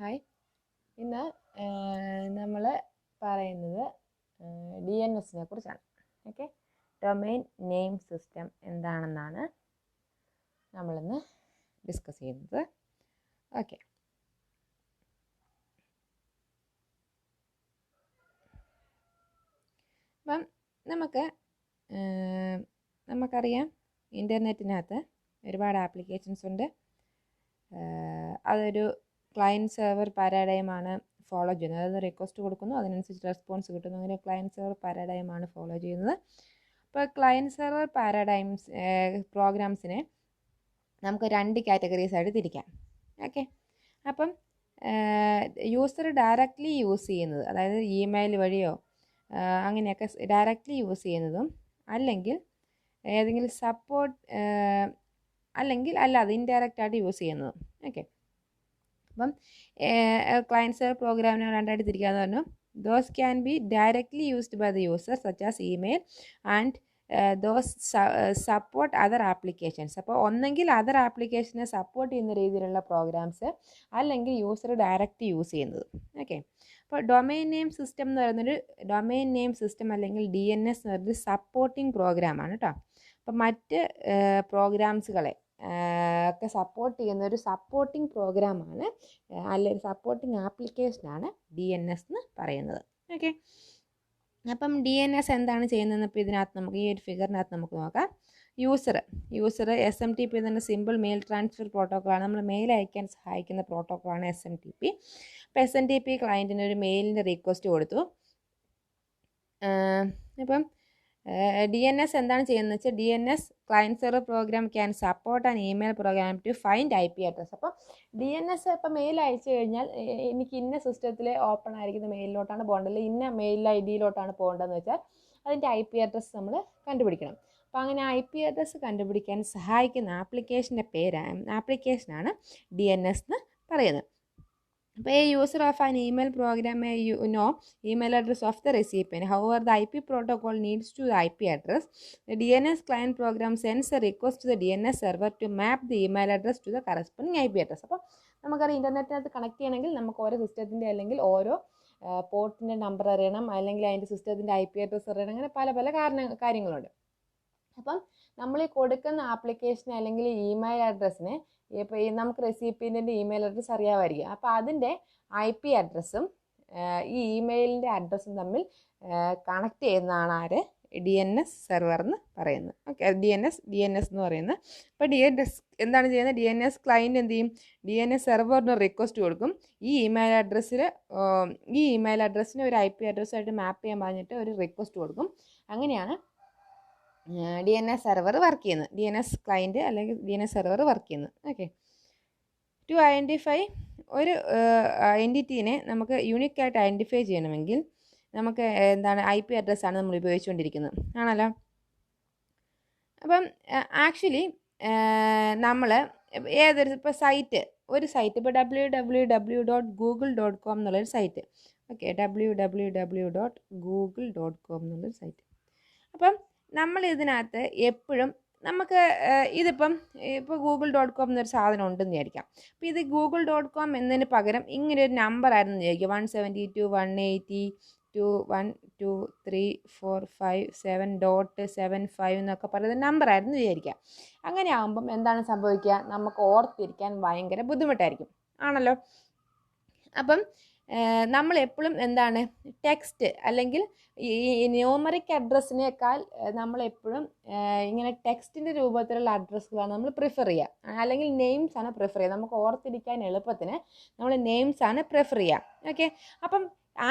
Hi, ഇന്ന് നമ്മൾ പറയുന്നത് DNSനെ കുറിച്ചാണ്. ഓക്കെ, ഡൊമെയിൻ നെയിം സിസ്റ്റം എന്താണെന്നാണ് നമ്മളിന്ന് ഡിസ്കസ് ചെയ്യുന്നത്. ഓക്കെ, അപ്പം നമുക്കറിയാം ഇൻ്റർനെറ്റിനകത്ത് ഒരുപാട് ആപ്ലിക്കേഷൻസ് ഉണ്ട്. അതൊരു ക്ലയൻറ്റ് സെർവർ പാരാഡൈമാണ് ഫോളോ ചെയ്യുന്നത്. അതായത് റിക്വസ്റ്റ് കൊടുക്കുന്നു, അതിനനുസരിച്ച് റെസ്പോൺസ് കിട്ടുന്നു. അങ്ങനെ ക്ലയൻറ്റ് സെർവർ പാരാഡൈമാണ് ഫോളോ ചെയ്യുന്നത്. അപ്പോൾ ക്ലയൻറ്റ് സെർവർ പാരാഡൈംസ് പ്രോഗ്രാംസിനെ നമുക്ക് രണ്ട് കാറ്റഗറീസ് ആയിട്ട് തിരിക്കാം. ഓക്കെ, അപ്പം യൂസർ ഡയറക്റ്റ്ലി യൂസ് ചെയ്യുന്നത്, അതായത് ഇമെയിൽ വഴിയോ അങ്ങനെയൊക്കെ ഡയറക്റ്റ്ലി യൂസ് ചെയ്യുന്നതും, അല്ലെങ്കിൽ ഏതെങ്കിലും സപ്പോർട്ട് അല്ലെങ്കിൽ അല്ലാതെ ഇൻഡയറക്റ്റ് ആയിട്ട് യൂസ് ചെയ്യുന്നതും. ഓക്കെ, അപ്പം ക്ലയൻറ്റ് സെർവർ പ്രോഗ്രാമിനെ രണ്ടായിട്ട് തിരിക്കാമെന്ന് പറഞ്ഞു. Those can be directly used by the user such as email and those support other applications. അപ്പോൾ ഒന്നെങ്കിൽ അതർ ആപ്ലിക്കേഷനെ സപ്പോർട്ട് ചെയ്യുന്ന രീതിയിലുള്ള പ്രോഗ്രാംസ്, അല്ലെങ്കിൽ യൂസർ ഡയറക്റ്റ് യൂസ് ചെയ്യുന്നത്. ഓക്കെ, അപ്പോൾ ഡൊമെയിൻ നെയിം സിസ്റ്റം എന്ന് പറയുന്നൊരു ഡൊമെയിൻ നെയിം സിസ്റ്റം അല്ലെങ്കിൽ DNS എന്ന് പറയുന്നത് സപ്പോർട്ടിംഗ് പ്രോഗ്രാമാണ് കേട്ടോ. അപ്പം മറ്റ് പ്രോഗ്രാംസുകളെ ഒക്കെ സപ്പോർട്ട് ചെയ്യുന്ന ഒരു സപ്പോർട്ടിംഗ് പ്രോഗ്രാമാണ്, അല്ലെങ്കിൽ സപ്പോർട്ടിംഗ് ആപ്ലിക്കേഷനാണ് DNS എന്ന് പറയുന്നത്. ഓക്കെ, അപ്പം DNS എന്താണ് ചെയ്യുന്നതെന്ന് ഇപ്പോൾ ഇതിനകത്ത് നമുക്ക് ഈ ഒരു ഫിഗറിനകത്ത് നമുക്ക് നോക്കാം. യൂസർ SMTP തന്നെ സിമ്പിൾ മെയിൽ ട്രാൻസ്ഫർ പ്രോട്ടോക്കോളാണ്. നമ്മൾ മെയിൽ അയക്കാൻ സഹായിക്കുന്ന പ്രോട്ടോക്കോളാണ് SMTP. അപ്പോൾ SMTP ക്ലയൻറ്റിന് ഒരു മെയിലിൻ്റെ റിക്വസ്റ്റ് കൊടുത്തു. ഇപ്പം DNS എന്താണ് ചെയ്യുന്നത് വെച്ചാൽ DNS client server program can support an email program to find IP address. അപ്പോൾ DNS ഇപ്പോൾ മെയിൽ അയച്ചു കഴിഞ്ഞാൽ എനിക്ക് ഇന്ന സിസ്റ്റത്തിൽ ഓപ്പൺ ആയിരിക്കുന്ന മെയിലിലോട്ടാണ് പോകേണ്ടത്, ഇന്ന മെയിൽ ID-യിലോട്ടാണ് പോകേണ്ടതെന്ന് വെച്ചാൽ അതിൻ്റെ IP അഡ്രസ്സ് നമ്മൾ കണ്ടുപിടിക്കണം. അപ്പോൾ അങ്ങനെ IP അഡ്രസ്സ് കണ്ടുപിടിക്കാൻ സഹായിക്കുന്ന ആപ്ലിക്കേഷനാണ് DNS എന്ന് പറയുന്നത്. അപ്പോൾ a user of an email program may know email address of the recipient. However, the IP protocol needs to the IP address. The DNS client program sends a request to the DNS server to map the email address to the corresponding IP address. അപ്പോൾ നമുക്കറിയാം ഇൻ്റർനെറ്റിനകത്ത് connect ചെയ്യണമെങ്കിൽ നമുക്ക് ഓരോ സിസ്റ്റത്തിൻ്റെ അല്ലെങ്കിൽ ഓരോ പോർട്ടിൻ്റെ number അറിയണം, അല്ലെങ്കിൽ അതിൻ്റെ സിസ്റ്റത്തിൻ്റെ IP അഡ്രസ്സ് അറിയണം. അങ്ങനെ പല പല കാര്യങ്ങളുണ്ട്. അപ്പം നമ്മൾ ഈ കൊടുക്കുന്ന ആപ്ലിക്കേഷൻ അല്ലെങ്കിൽ ഇമെയിൽ അഡ്രസ്സിനെ ഇപ്പോൾ നമുക്ക് റെസിപ്പിയൻറ്റിൻ്റെ ഇമെയിൽ അഡ്രസ്സ് അറിയാമായിരിക്കും. അപ്പോൾ അതിൻ്റെ IP അഡ്രസ്സും ഈ ഇമെയിലിൻ്റെ അഡ്രസ്സും തമ്മിൽ കണക്ട് ചെയ്യുന്നതാണ് ആര് DNS സെർവർ എന്ന് പറയുന്നത്. ഓക്കെ, DNS എന്ന് പറയുന്നത്. അപ്പോൾ DNS എന്താണ് ചെയ്യുന്നത്? DNS ക്ലയൻറ്റ് എന്ത് ചെയ്യും? DNS സെർവറിന് റിക്വസ്റ്റ് കൊടുക്കും. ഈ ഇമെയിൽ അഡ്രസ്സിന് ഒരു IP അഡ്രസ്സായിട്ട് മാപ്പ് ചെയ്യാൻ പറഞ്ഞിട്ട് ഒരു റിക്വസ്റ്റ് കൊടുക്കും. അങ്ങനെയാണ് DNS സെർവർ വർക്ക് ചെയ്യുന്നത്, DNS ക്ലയൻറ്റ് അല്ലെങ്കിൽ DNS സെർവർ വർക്ക് ചെയ്യുന്നത്. ഓക്കെ, ടു ഐഡൻറ്റിഫൈ ഒരു എൻറ്റിറ്റീനെ നമുക്ക് യൂണിക്കായിട്ട് ഐഡൻറ്റിഫൈ ചെയ്യണമെങ്കിൽ നമുക്ക് എന്താണ് IP അഡ്രസ്സാണ് നമ്മൾ ഉപയോഗിച്ചുകൊണ്ടിരിക്കുന്നത്, ആണല്ലോ. അപ്പം ആക്ച്വലി നമ്മൾ ഇപ്പോൾ ഒരു സൈറ്റ് ഇപ്പോൾ www.google.com എന്നുള്ളൊരു സൈറ്റ്. ഓക്കെ, www.google.com എന്നുള്ളൊരു സൈറ്റ്. അപ്പം നമ്മൾ ഇതിനകത്ത് എപ്പോഴും നമുക്ക് ഇപ്പോൾ google.com എന്നൊരു സാധനം ഉണ്ടെന്ന് വിചാരിക്കാം. അപ്പോൾ ഇത് google.com എന്നതിന് പകരം ഇങ്ങനെ ഒരു നമ്പർ ആയിരുന്നു വിചാരിക്കുക, 172.180.2123457.75 എന്നൊക്കെ പറയുന്ന നമ്പർ ആയിരുന്നു വിചാരിക്കുക. അങ്ങനെ ആകുമ്പം എന്താണ് സംഭവിക്കുക? നമുക്ക് ഓർത്തിരിക്കാൻ ഭയങ്കര ബുദ്ധിമുട്ടായിരിക്കും, ആണല്ലോ. അപ്പം നമ്മൾ എപ്പോഴും എന്താണ് ടെക്സ്റ്റ് അല്ലെങ്കിൽ ഈ ന്യൂമറിക് അഡ്രസ്സിനേക്കാൾ നമ്മളെപ്പോഴും ഇങ്ങനെ ടെക്സ്റ്റിൻ്റെ രൂപത്തിലുള്ള അഡ്രസ്സുകളാണ് നമ്മൾ പ്രിഫർ ചെയ്യുക, അല്ലെങ്കിൽ നെയിംസ് ആണ് പ്രിഫർ ചെയ്യുക. നമുക്ക് ഓർത്തിരിക്കാൻ എളുപ്പത്തിന് നമ്മൾ നെയിംസ് ആണ് പ്രിഫർ ചെയ്യുക. ഓക്കെ, അപ്പം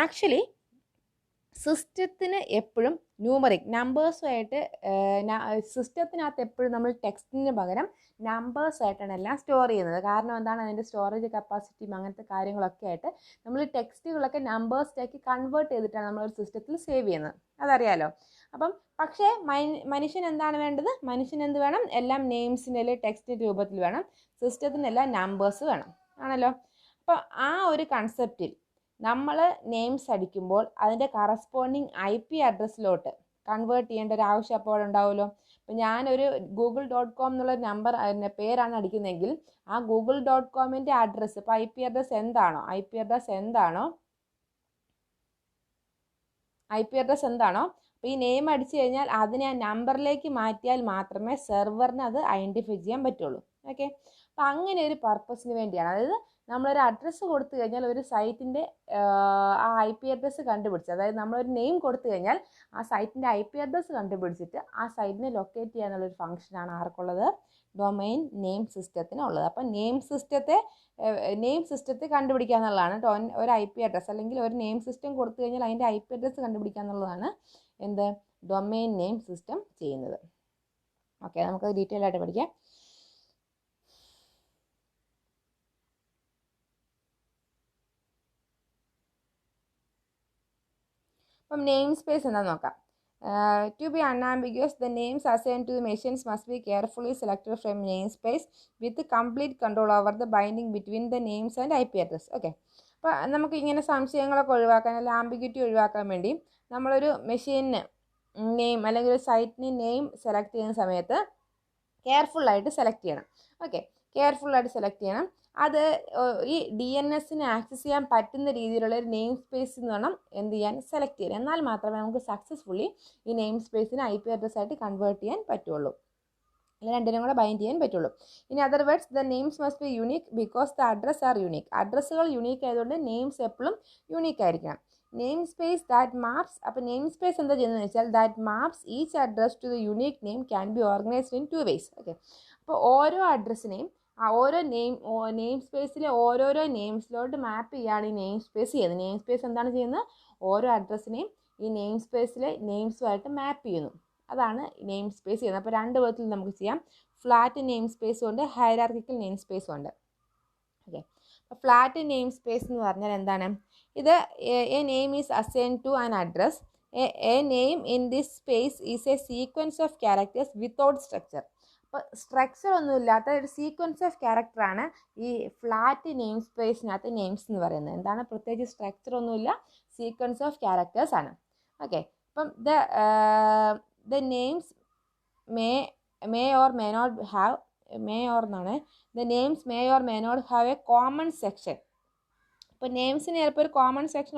ആക്ച്വലി സിസ്റ്റത്തിന് എപ്പോഴും ന്യൂമറിക് നമ്പേഴ്സുമായിട്ട് സിസ്റ്റത്തിനകത്ത് എപ്പോഴും നമ്മൾ ടെക്സ്റ്റിന് പകരം നമ്പേഴ്സായിട്ടാണ് എല്ലാം സ്റ്റോർ ചെയ്യുന്നത്. കാരണം എന്താണ്? അതിൻ്റെ സ്റ്റോറേജ് കപ്പാസിറ്റിയും അങ്ങനത്തെ കാര്യങ്ങളൊക്കെ ആയിട്ട് നമ്മൾ ടെക്സ്റ്റുകളൊക്കെ നമ്പേഴ്സിലേക്ക് കൺവേർട്ട് ചെയ്തിട്ടാണ് നമ്മളൊരു സിസ്റ്റത്തിൽ സേവ് ചെയ്യുന്നത്, അതറിയാലോ. അപ്പം പക്ഷേ മനുഷ്യൻ എന്താണ് വേണ്ടത്? മനുഷ്യൻ എന്ത് വേണം? എല്ലാം നെയിംസിൻ്റെ അല്ലെങ്കിൽ ടെക്സ്റ്റിൻ്റെ രൂപത്തിൽ വേണം. സിസ്റ്റത്തിനെല്ലാം നമ്പേഴ്സ് വേണം, ആണല്ലോ. അപ്പോൾ ആ ഒരു കൺസെപ്റ്റിൽ നമ്മൾ നെയിംസ് അടിക്കുമ്പോൾ അതിൻ്റെ കറസ്പോണ്ടിങ് IP അഡ്രസ്സിലോട്ട് കൺവേർട്ട് ചെയ്യേണ്ട ഒരു ആവശ്യം അപ്പോൾ ഉണ്ടാവുമല്ലോ. ഇപ്പം ഞാനൊരു google.com എന്നുള്ള നമ്പർ പേരാണ് അടിക്കുന്നതെങ്കിൽ ആ google.comൻ്റെ അഡ്രസ്സ്, ഇപ്പോൾ IP അഡ്രസ്സ് എന്താണോ അപ്പോൾ ഈ നെയിം അടിച്ചു കഴിഞ്ഞാൽ അതിനെ ആ നമ്പറിലേക്ക് മാറ്റിയാൽ മാത്രമേ സെർവറിന് അത് ഐഡൻറ്റിഫൈ ചെയ്യാൻ പറ്റുള്ളൂ. ഓക്കെ, അപ്പം അങ്ങനെ ഒരു പർപ്പസിന് വേണ്ടിയാണ്. അതായത് നമ്മളൊരു അഡ്രസ്സ് കൊടുത്തു കഴിഞ്ഞാൽ ഒരു സൈറ്റിൻ്റെ ആ IP അഡ്രസ്സ് കണ്ടുപിടിച്ച്, അതായത് നമ്മളൊരു നെയിം കൊടുത്തു കഴിഞ്ഞാൽ ആ സൈറ്റിൻ്റെ IP അഡ്രസ്സ് കണ്ടുപിടിച്ചിട്ട് ആ സൈറ്റിനെ ലൊക്കേറ്റ് ചെയ്യാനുള്ളൊരു ഫംഗ്ഷനാണ് ആർക്കുള്ളത്? Domain name സിസ്റ്റത്തിനുള്ളത്. അപ്പം നെയിം സിസ്റ്റത്തെ കണ്ടുപിടിക്കുക എന്നുള്ളതാണ് ഒരു IP അഡ്രസ്സ് അല്ലെങ്കിൽ ഒരു നെയിം സിസ്റ്റം കൊടുത്തു കഴിഞ്ഞാൽ അതിൻ്റെ IP അഡ്രസ്സ് കണ്ടുപിടിക്കുക എന്നുള്ളതാണ് എന്ത് ഡൊമൈൻ നെയിം സിസ്റ്റം ചെയ്യുന്നത്. ഓക്കെ, നമുക്ക് ഡീറ്റെയിൽ ആയിട്ട് പഠിക്കാം. അപ്പം നെയിം സ്പേസ് എന്താണെന്ന് നോക്കാം. To be unambiguous, the names assigned to the machines must be carefully selected from namespace with complete control over the binding between the names and IP address. Okay, അപ്പോൾ നമുക്ക് ഇങ്ങനെ സംശയങ്ങളൊക്കെ ഒഴിവാക്കാൻ, അല്ലെങ്കിൽ ആംബിഗ്യൂറ്റി ഒഴിവാക്കാൻ വേണ്ടി നമ്മളൊരു മെഷീനിന് നെയിം അല്ലെങ്കിൽ ഒരു സൈറ്റിന് നെയിം സെലക്ട് ചെയ്യുന്ന സമയത്ത് കെയർഫുള്ളായിട്ട് സെലക്ട് ചെയ്യണം. ഓക്കെ, കെയർഫുള്ളായിട്ട് സെലക്ട് ചെയ്യണം. അത് ഈ DNSന് ആക്സസ് ചെയ്യാൻ പറ്റുന്ന രീതിയിലുള്ള ഒരു നെയിം സ്പേസ് എന്ന് വേണം എന്ത് ചെയ്യാൻ, സെലക്ട് ചെയ്യാൻ. എന്നാൽ മാത്രമേ നമുക്ക് സക്സസ്ഫുള്ളി ഈ നെയിം സ്പേസിനെ IP അഡ്രസ്സായിട്ട് കൺവേർട്ട് ചെയ്യാൻ പറ്റുള്ളൂ, അല്ലെങ്കിൽ രണ്ടിനും കൂടെ ബൈൻഡ് ചെയ്യാൻ പറ്റുള്ളൂ. In other words, the names must be unique because the address are unique. അഡ്രസ്സുകൾ യുണീക്ക് ആയതുകൊണ്ട് നെയിംസ് എപ്പോഴും യുണീക്ക് ആയിരിക്കണം. നെയിം സ്പേസ് ദാറ്റ് മാപ്സ്, അപ്പോൾ നെയിം സ്പേസ് എന്താ ചെയ്യുന്നത് വെച്ചാൽ that maps each address to the unique name can be organised in 2 ways. Okay, അപ്പോൾ ഓരോ അഡ്രസ്സിനെയും ഓരോ നെയിം സ്പേസിലെ ഓരോരോ നെയിംസിലോട്ട് മാപ്പ് ചെയ്യാണ് ഈ നെയിം സ്പേസ് ചെയ്യുന്നത്. നെയിം സ്പേസ് എന്താണ് ചെയ്യുന്നത്? ഓരോ അഡ്രസ്സിനെയും ഈ നെയിം സ്പേസിലെ നെയിംസുമായിട്ട് മാപ്പ് ചെയ്യുന്നു. അതാണ് നെയിം സ്പേസ് ചെയ്യുന്നത്. അപ്പോൾ 2 വിധത്തിൽ നമുക്ക് ചെയ്യാം. ഫ്ലാറ്റ് നെയിം സ്പേസും ഉണ്ട്, ഹൈറാർക്കിക്കൽ നെയിം സ്പേസും ഉണ്ട്. ഓക്കെ, അപ്പോൾ ഫ്ലാറ്റ് നെയിം സ്പേസ് എന്ന് പറഞ്ഞാൽ എന്താണ്? ഇത് a name is assign to an address. A name in this space is a sequence of characters without structure. അപ്പോൾ സ്ട്രക്ചർ ഒന്നുമില്ലാത്ത ഒരു സീക്വൻസ് ഓഫ് ക്യാരക്ടറാണ് ഈ ഫ്ലാറ്റ് നെയിം സ്പേസിനകത്ത് നെയിംസ് എന്ന് പറയുന്നത്. എന്താണ്? പ്രത്യേകിച്ച് സ്ട്രക്ചർ ഒന്നുമില്ല, സീക്വൻസ് ഓഫ് ക്യാരക്ടേഴ്സ് ആണ്. ഓക്കെ, അപ്പം the names may or may not have the names may or may not have a common section. അപ്പോൾ നെയിംസിന് ചിലപ്പോൾ ഒരു കോമൺ സെക്ഷൻ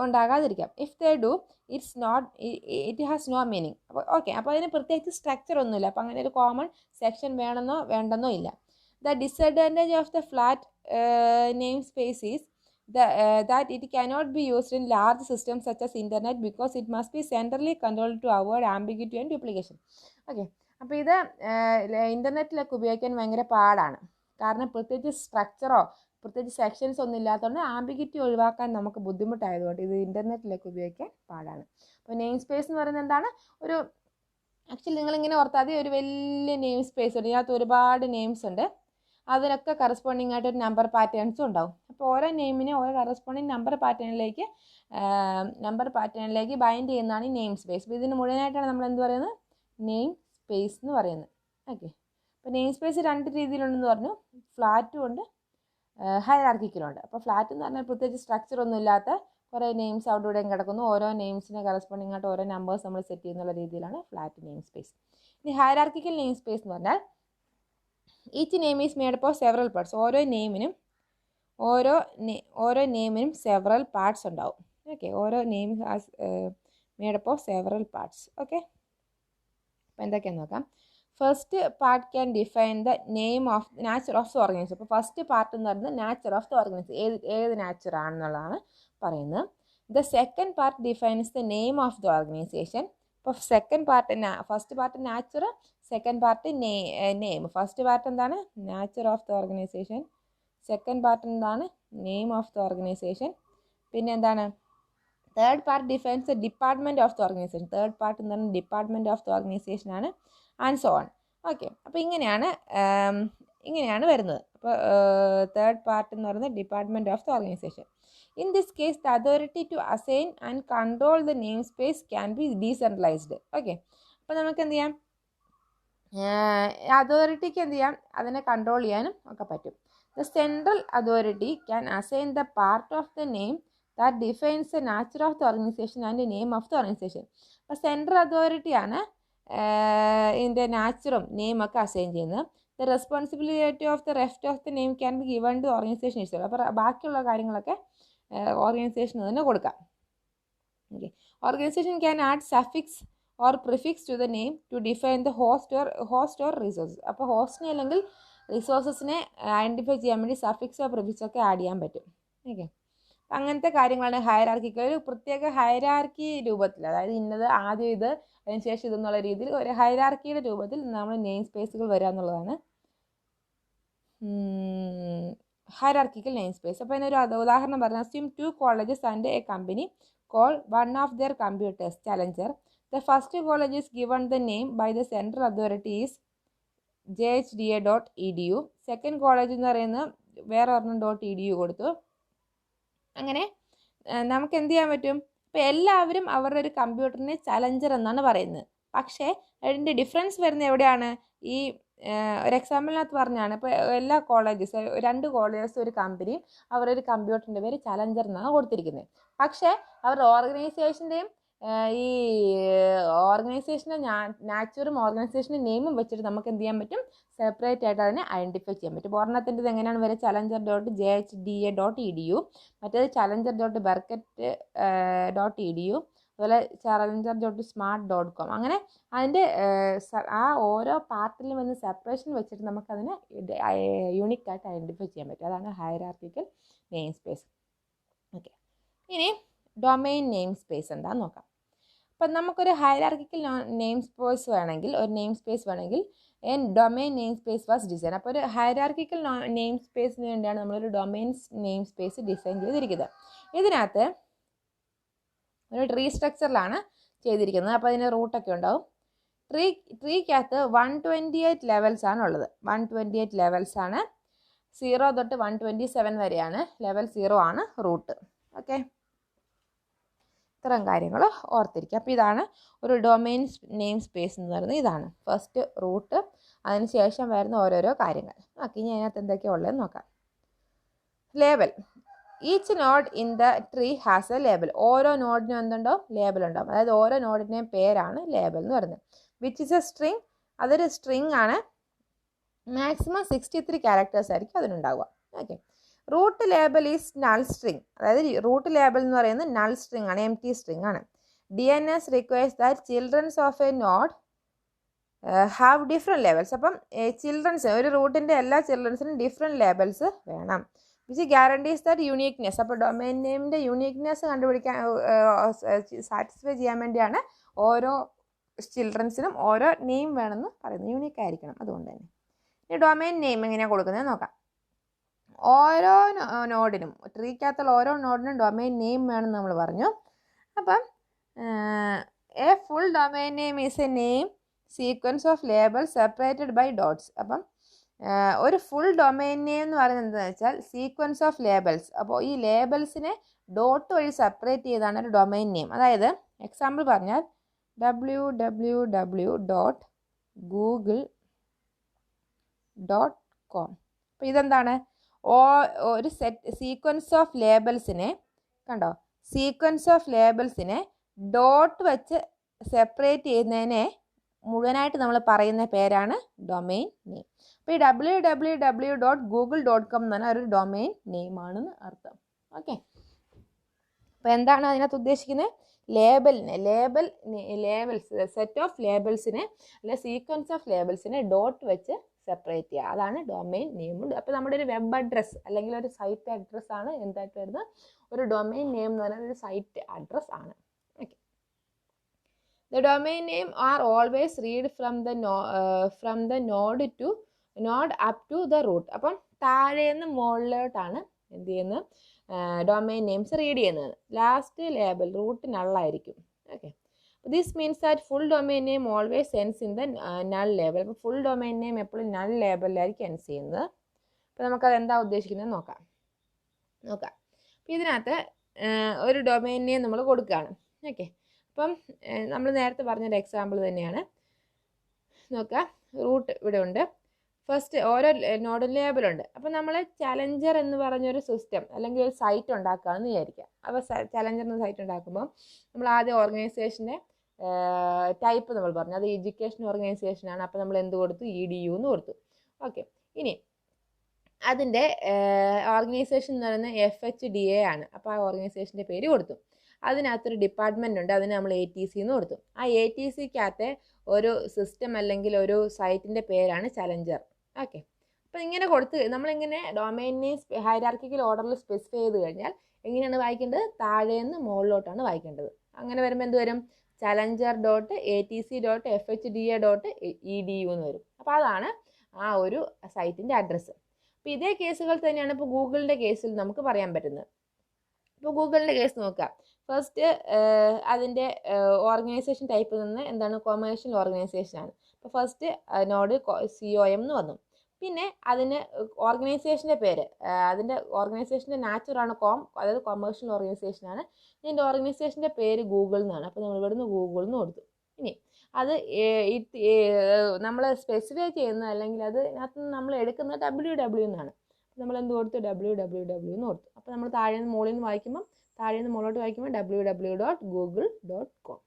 ഉണ്ടാകാതിരിക്കാം. If they do it has no meaning. അപ്പോൾ okay, അപ്പോൾ അതിന് പ്രത്യേകിച്ച് സ്ട്രക്ചർ ഒന്നുമില്ല. അപ്പോൾ അങ്ങനെ ഒരു കോമൺ സെക്ഷൻ വേണ്ടെന്നോ ഇല്ല. The disadvantage of the flat name space is that it cannot be used in large systems such as internet because it must be centrally controlled to avoid ambiguity and duplication. Okay, അപ്പോൾ ഇത് ഇൻ്റർനെറ്റിലൊക്കെ ഉപയോഗിക്കാൻ ഭയങ്കര പാടാണ്. കാരണം പ്രത്യേകിച്ച് സ്ട്രക്ചറോ പ്രത്യേകിച്ച് sections ഒന്നും ഇല്ലാത്തതുകൊണ്ട് ആംബിഗ്യൂറ്റി ഒഴിവാക്കാൻ നമുക്ക് ബുദ്ധിമുട്ടായതുകൊണ്ട് ഇത് ഇൻ്റർനെറ്റിലൊക്കെ ഉപയോഗിക്കാൻ പാടാണ്. അപ്പോൾ നെയിം സ്പേസ് എന്ന് പറയുന്നത് എന്താണ്? ഒരു ആക്ച്വലി നിങ്ങളിങ്ങനെ ഓർത്താൽ മതി, ഒരു വലിയ നെയിം സ്പേസ് ഉണ്ട്, ഇതിനകത്ത് ഒരുപാട് നെയിംസ് ഉണ്ട്, അതിനൊക്കെ കറസ്പോണ്ടിങ് ആയിട്ട് ഒരു നമ്പർ പാറ്റേൺസും ഉണ്ടാവും. അപ്പോൾ ഓരോ നെയിമിനെ ഓരോ കറസ്പോണ്ടിങ് നമ്പർ പാറ്റേണിലേക്ക് ബൈൻഡ് ചെയ്യുന്നതാണ് ഈ നെയിം സ്പേസ്. അപ്പോൾ ഇതിന് മുഴുവനായിട്ടാണ് നമ്മൾ എന്ത് പറയുന്നത്? നെയിം സ്പേസ് എന്ന് പറയുന്നത്. ഓക്കെ, അപ്പോൾ നെയിം സ്പേസ് 2 രീതിയിലുണ്ടെന്ന് പറഞ്ഞു, ഫ്ലാറ്റും ഉണ്ട്, ഹൈറാർക്കിക്കലും ഉണ്ട്. അപ്പോൾ ഫ്ലാറ്റ് എന്ന് പറഞ്ഞാൽ പ്രത്യേകിച്ച് സ്ട്രക്ചർ ഒന്നും ഇല്ലാത്ത കുറേ നെയിംസ് അവിടെ ഇവിടെയും കിടക്കുന്നു, ഓരോ നെയിംസിനെ കറസ്പോണ്ടിങ് ആയിട്ട് ഓരോ നമ്പേഴ്സ് നമ്മൾ സെറ്റ് ചെയ്യുന്നുള്ള രീതിയിലാണ് ഫ്ലാറ്റ് നെയിം സ്പേസ്. ഇനി ഹൈറാർക്കിക്കൽ നെയിം സ്പേസ് എന്ന് പറഞ്ഞാൽ each name is made up of several parts. ഓരോ നെയിമിനും സെവറൽ പാർട്സ് ഉണ്ടാവും. ഓക്കെ, ഓരോ name has made up of several parts. Okay, അപ്പോൾ എന്തൊക്കെയാണെന്ന് നോക്കാം. First part can define the name of nature of the organisation. അപ്പോൾ first part എന്ന് പറയുന്നത് nature of the organisation, ഏത് നാച്ചർ ആണെന്നുള്ളതാണ് പറയുന്നത്. The second part defines the name of the organisation. അപ്പോൾ first part nature, second part name. First part എന്താണ്? Nature of the organisation. Second part എന്താണ്? Name of the organisation. പിന്നെ എന്താണ്? Third part defines the department of the organisation. Third part എന്താണ്? Department of the organisation ആണ്, and so on. Okay, അപ്പോൾ ഇങ്ങനെയാണ് വരുന്നത്. അപ്പോൾ തേർഡ് പാർട്ട് എന്ന് പറയുന്നത് department of the organisation. In this case the authority to assign and control the name space can be decentralised. Okay, അപ്പോൾ നമുക്ക് എന്ത് ചെയ്യാം? അതോറിറ്റിക്ക് എന്ത് ചെയ്യാം? അതിനെ കൺട്രോൾ ചെയ്യാനും ഒക്കെ പറ്റും. The central authority can assign the part of the name that defines the nature of the organisation and name of the organisation. അപ്പോൾ സെൻട്രൽ അതോറിറ്റിയാണ് ഇതിൻ്റെ നാച്ചറും നെയിമൊക്കെ അസൈൻ ചെയ്യുന്നത്. The responsibility of the rest of the name can be given to organisation ഇഷ്ടം. അപ്പോൾ ബാക്കിയുള്ള കാര്യങ്ങളൊക്കെ ഓർഗനൈസേഷന് തന്നെ കൊടുക്കാം. Okay, organisation can add suffix or prefix to the name to define the host or resources. അപ്പോൾ ഹോസ്റ്റിനെ അല്ലെങ്കിൽ റിസോഴ്സസിനെ ഐഡൻറ്റിഫൈ ചെയ്യാൻ വേണ്ടി സഫിക്സോ പ്രിഫിക്സോ ഒക്കെ ആഡ് ചെയ്യാൻ പറ്റും. ഓക്കെ, അങ്ങനത്തെ കാര്യങ്ങളാണ് ഹയറാർക്കിക്ക്. ഒരു പ്രത്യേക ഹയറാർക്കി രൂപത്തിൽ, അതായത് ഇന്നത് ആദ്യം ഇത് അതിനുശേഷം ഇതെന്നുള്ള രീതിയിൽ ഒരു ഹയറാർക്കിയുടെ രൂപത്തിൽ നമ്മൾ നെയിം സ്പേസുകൾ വരിക എന്നുള്ളതാണ് ഹയറാർക്കിക്കൽ നെയിം സ്പേസ്. അപ്പോൾ ഇതിനൊരു ഉദാഹരണം പറഞ്ഞാൽ, assume 2 colleges and a company call one of their computers Challenger. The first college is given the name by the central authority is jhda.edu. Second college എന്ന് പറയുന്നത് വേറെ ഒരെണ്ണം .edu കൊടുത്തു. അങ്ങനെ നമുക്ക് എന്ത് ചെയ്യാൻ പറ്റും? ഇപ്പോൾ എല്ലാവരും അവരുടെ ഒരു കമ്പ്യൂട്ടറിനെ ചലഞ്ചർ എന്നാണ് പറയുന്നത്. പക്ഷേ അതിൻ്റെ ഡിഫറൻസ് വരുന്നത് എവിടെയാണ്? ഈ ഒരു എക്സാമ്പിളിനകത്ത് പറഞ്ഞാണ്. ഇപ്പോൾ എല്ലാ കോളേജസ്, 2 കോളേജസ് ഒരു കമ്പനിയും അവരുടെ ഒരു കമ്പ്യൂട്ടറിൻ്റെ പേര് ചലഞ്ചർ എന്നാണ് കൊടുത്തിരിക്കുന്നത്. പക്ഷേ അവരുടെ ഓർഗനൈസേഷൻ്റെയും ഈ ഓർഗനൈസേഷൻ്റെ നാച്ചുറും ഓർഗനൈസേഷൻ്റെ നെയിമും വെച്ചിട്ട് നമുക്ക് എന്ത് ചെയ്യാൻ പറ്റും? സെപ്പറേറ്റ് ആയിട്ട് അതിനെ ഐഡൻറ്റിഫൈ ചെയ്യാൻ പറ്റും. ഒരെണ്ണത്തിൻ്റെ എങ്ങനെയാണ് വരെ challenger.jhda.edu, മറ്റേത് challenger.berket.edu, അതുപോലെ challenger.smart.com. അങ്ങനെ അതിൻ്റെ ആ ഓരോ പാർട്ടിലും വന്ന് സെപ്പറേഷൻ വെച്ചിട്ട് നമുക്കതിനെ യൂണിക്കായിട്ട് ഐഡൻറ്റിഫൈ ചെയ്യാൻ പറ്റും. അതാണ് ഹയറാർക്കിക്കൽ നെയിം സ്പേസ്. ഓക്കെ, ഇനി ഡൊമൈൻ നെയിം സ്പേസ് എന്താണെന്ന് നോക്കാം. അപ്പം നമുക്കൊരു ഹയറാർക്കിക്കൽ നെയിം സ്പേസ് വേണമെങ്കിൽ, ഒരു നെയിം സ്പേസ് വേണമെങ്കിൽ domain name space was design. അപ്പോൾ ഒരു ഹയറാർക്കിക്കൽ നെയിം സ്പേസിന് വേണ്ടിയാണ് നമ്മളൊരു ഡൊമൈൻ നെയിം സ്പേസ് ഡിസൈൻ ചെയ്തിരിക്കുന്നത്. ഇതിനകത്ത് ഒരു ട്രീ സ്ട്രക്ചറിലാണ് ചെയ്തിരിക്കുന്നത്. അപ്പോൾ അതിന് റൂട്ടൊക്കെ ഉണ്ടാവും. ട്രീക്കകത്ത് 128 ലെവൽസ് ആണ് ഉള്ളത്. 128 ലെവൽസ് ആണ്. 0 തൊട്ട് 127 വരെയാണ് ലെവൽ. 0 ആണ് റൂട്ട്. ഓക്കെ, ഇത്തരം കാര്യങ്ങൾ ഓർത്തിരിക്കുക. അപ്പോൾ ഇതാണ് ഒരു ഡൊമൈൻ നെയിം സ്പേസ് എന്ന് പറയുന്നത്. ഇതാണ് ഫസ്റ്റ് റൂട്ട്, അതിന് ശേഷം വരുന്ന ഓരോരോ കാര്യങ്ങൾ. ഓക്കെ, ഇനി അതിനകത്ത് എന്തൊക്കെയാണ് ഉള്ളതെന്ന് നോക്കാം. Label. Each node in the tree has A label. ഓരോ നോഡിനും എന്തുണ്ടോ? ലേബൽ ഉണ്ടാവും. അതായത് ഓരോ നോഡിൻ്റെയും പേരാണ് ലേബൽ എന്ന് പറയുന്നത്. Which is a string. അതൊരു സ്ട്രിങ് ആണ്. മാക്സിമം 63 ക്യാരക്ടേഴ്സ് ആയിരിക്കും അതിനുണ്ടാവുക. Okay, root label is null string. അതായത് റൂട്ട് ലേബൽ എന്ന് പറയുന്നത് നൾ സ്ട്രിങ് ആണ്, എം ടി സ്ട്രിങ് ആണ്. DNS requires that childrens of a node have different labels. അപ്പം ചിൽഡ്രൻസ്, ഒരു റൂട്ടിൻ്റെ എല്ലാ ചിൽഡ്രൻസിനും ഡിഫറെൻറ്റ് ലേബൽസ് വേണം. Which guarantees that uniqueness. അപ്പോൾ ഡൊമൈൻ നെയിമിൻ്റെ യൂണീക്നെസ് കണ്ടുപിടിക്കാൻ സാറ്റിസ്ഫൈ ചെയ്യാൻ വേണ്ടിയാണ് ഓരോ ചിൽഡ്രൻസിനും ഓരോ നെയിം വേണമെന്ന് പറയുന്നത്. യൂണീക്ക് ആയിരിക്കണം. അതുകൊണ്ട് തന്നെ ഈ ഡൊമൈൻ നെയിം എങ്ങനെയാണ് കൊടുക്കുന്നത് നോക്കാം. ഓരോ നോഡിനും, ട്രീക്കകത്തുള്ള ഓരോ നോഡിനും ഡൊമൈൻ നെയിം വേണമെന്ന് നമ്മൾ പറഞ്ഞു. അപ്പം a full domain name is a name sequence of label separated by dots. അപ്പം ഒരു ഫുൾ ഡൊമൈൻ നെയിം എന്ന് പറയുന്നത് എന്താണെന്ന് വെച്ചാൽ സീക്വൻസ് ഓഫ് ലേബൽസ്. അപ്പോൾ ഈ ലേബൽസിനെ ഡോട്ട് വഴി സെപ്പറേറ്റ് ചെയ്താണ് ഒരു ഡൊമൈൻ നെയിം. അതായത് എക്സാമ്പിൾ പറഞ്ഞാൽ www.google.com. അപ്പോൾ ഇതെന്താണ്? ഒരു സീക്വൻസ് ഓഫ് ലേബൽസിനെ കണ്ടോ, സീക്വൻസ് ഓഫ് ലേബൽസിനെ ഡോട്ട് വെച്ച് സെപ്പറേറ്റ് ചെയ്യുന്നതിനെ മുഴുവനായിട്ട് നമ്മൾ പറയുന്ന പേരാണ് ഡൊമൈൻ നെയിം. അപ്പോൾ ഈ www.google.com എന്ന് പറഞ്ഞാൽ ഒരു ഡൊമൈൻ നെയിമാണെന്ന് അർത്ഥം. ഓക്കെ, അപ്പോൾ എന്താണ് അതിനകത്ത് ഉദ്ദേശിക്കുന്നത്? ലേബൽസ് സെറ്റ് ഓഫ് ലേബൽസിനെ അല്ലെ സീക്വൻസ് ഓഫ് ലേബൽസിനെ ഡോട്ട് വെച്ച് സെപ്പറേറ്റ് ചെയ്യുക. അതാണ് ഡൊമൈൻ നെയിം. അപ്പോൾ നമ്മുടെ ഒരു വെബ് അഡ്രസ്സ് അല്ലെങ്കിൽ ഒരു സൈറ്റ് അഡ്രസ്സ് ആണ് എന്തായിട്ട് വരുന്നത്? ഒരു ഡൊമൈൻ നെയിം എന്ന് പറയുന്നത് ഒരു സൈറ്റ് അഡ്രസ്സ് ആണ്. Okay, the domain name are always read from the node up to the root. അപ്പം താഴേന്ന് മുകളിലോട്ടാണ് എന്ത് ചെയ്യുന്നത്? ഡൊമൈൻ നെയിംസ് റീഡ് ചെയ്യുന്നത്. ലാസ്റ്റ് ലേബൽ റൂട്ട് നള്ളായിരിക്കും. Okay, this means that full domain name always ends in the null label. അപ്പോൾ full domain name എപ്പോഴും null ലേബലിലായിരിക്കും എൻഡ്സ് ചെയ്യുന്നത്. അപ്പോൾ നമുക്കത് എന്താ ഉദ്ദേശിക്കുന്നത് നോക്കാം. അപ്പോൾ ഇതിനകത്ത് ഒരു ഡൊമൈൻ നെയിം നമ്മൾ കൊടുക്കുകയാണ്. ഓക്കെ, അപ്പം നമ്മൾ നേരത്തെ പറഞ്ഞൊരു എക്സാമ്പിൾ തന്നെയാണ്. നോക്കുക, റൂട്ട് ഇവിടെ ഉണ്ട്. ഫസ്റ്റ് ഓരോ നോഡ് ലേബലുണ്ട്. അപ്പോൾ നമ്മൾ ചലഞ്ചർ എന്ന് പറഞ്ഞൊരു സിസ്റ്റം അല്ലെങ്കിൽ ഒരു സൈറ്റ് ഉണ്ടാക്കുകയാണെന്ന് വിചാരിക്കുക. അപ്പോൾ ചലഞ്ചർ എന്ന സൈറ്റ് ഉണ്ടാക്കുമ്പോൾ നമ്മൾ ആദ്യം ഓർഗനൈസേഷൻ്റെ ടൈപ്പ് നമ്മൾ പറഞ്ഞു, അത് എഡ്യൂക്കേഷൻ ഓർഗനൈസേഷനാണ്. അപ്പോൾ നമ്മൾ എന്ത് കൊടുത്തു? EDU എന്ന് കൊടുത്തു. ഓക്കെ, ഇനി അതിൻ്റെ ഓർഗനൈസേഷൻ എന്ന് പറയുന്നത് FHDA ആണ്. അപ്പോൾ ആ ഓർഗനൈസേഷൻ്റെ പേര് കൊടുത്തു. അതിനകത്തൊരു ഡിപ്പാർട്ട്മെൻ്റ് ഉണ്ട്, അതിന് നമ്മൾ ATC എന്ന് കൊടുത്തു. ആ ATCക്കകത്തെ ഒരു സിസ്റ്റം അല്ലെങ്കിൽ ഒരു സൈറ്റിൻ്റെ പേരാണ് ചലഞ്ചർ. ഓക്കെ, അപ്പോൾ ഇങ്ങനെ കൊടുത്ത് നമ്മളിങ്ങനെ ഡൊമൈൻ നെയിം ഹൈറാർക്കിക്കൽ ഓർഡറിൽ സ്പെസിഫൈ ചെയ്ത് കഴിഞ്ഞാൽ എങ്ങനെയാണ് വായിക്കേണ്ടത്? താഴേന്ന് മുകളിലോട്ടാണ് വായിക്കേണ്ടത്. അങ്ങനെ വരുമ്പോൾ എന്ത് വരും? challenger.atc.fhda.edu എന്ന് വരും. അപ്പോൾ അതാണ് ആ ഒരു സൈറ്റിൻ്റെ അഡ്രസ്സ്. അപ്പോൾ ഇതേ കേസുകൾ തന്നെയാണ് ഇപ്പോൾ ഗൂഗിളിൻ്റെ കേസിൽ നമുക്ക് പറയാൻ പറ്റുന്നത്. ഇപ്പോൾ ഗൂഗിളിൻ്റെ കേസ് നോക്കാം. ഫസ്റ്റ് അതിൻ്റെ ഓർഗനൈസേഷൻ ടൈപ്പിൽ നിന്ന് എന്താണ്? കൊമേഴ്ഷ്യൽ ഓർഗനൈസേഷനാണ്. അപ്പോൾ ഫസ്റ്റ് നോഡ് COM എന്ന് വന്നു. പിന്നെ അതിന് ഓർഗനൈസേഷൻ്റെ പേര്, അതിൻ്റെ ഓർഗനൈസേഷൻ്റെ നാച്ചുറാണ് കോം, അതായത് കൊമേഴ്ഷ്യൽ ഓർഗനൈസേഷനാണ്. ഇതിൻ്റെ ഓർഗനൈസേഷൻ്റെ പേര് ഗൂഗിൾ എന്നാണ്. അപ്പോൾ നമ്മൾ ഇവിടുന്ന് ഗൂഗിൾ എന്ന് കൊടുത്തു. ഇനി അത് നമ്മൾ സ്പെസിഫൈ ചെയ്യുന്ന അല്ലെങ്കിൽ അതിനകത്ത് നമ്മൾ എടുക്കുന്ന www എന്നാണ്. നമ്മൾ എന്ത് കൊടുത്തു? www എന്ന് കൊടുത്തു. അപ്പോൾ നമ്മൾ താഴേന്ന് മുകളിൽ നിന്ന് വായിക്കുമ്പോൾ, താഴേന്ന് മുകളിലോട്ട് വായിക്കുമ്പോൾ www.google.com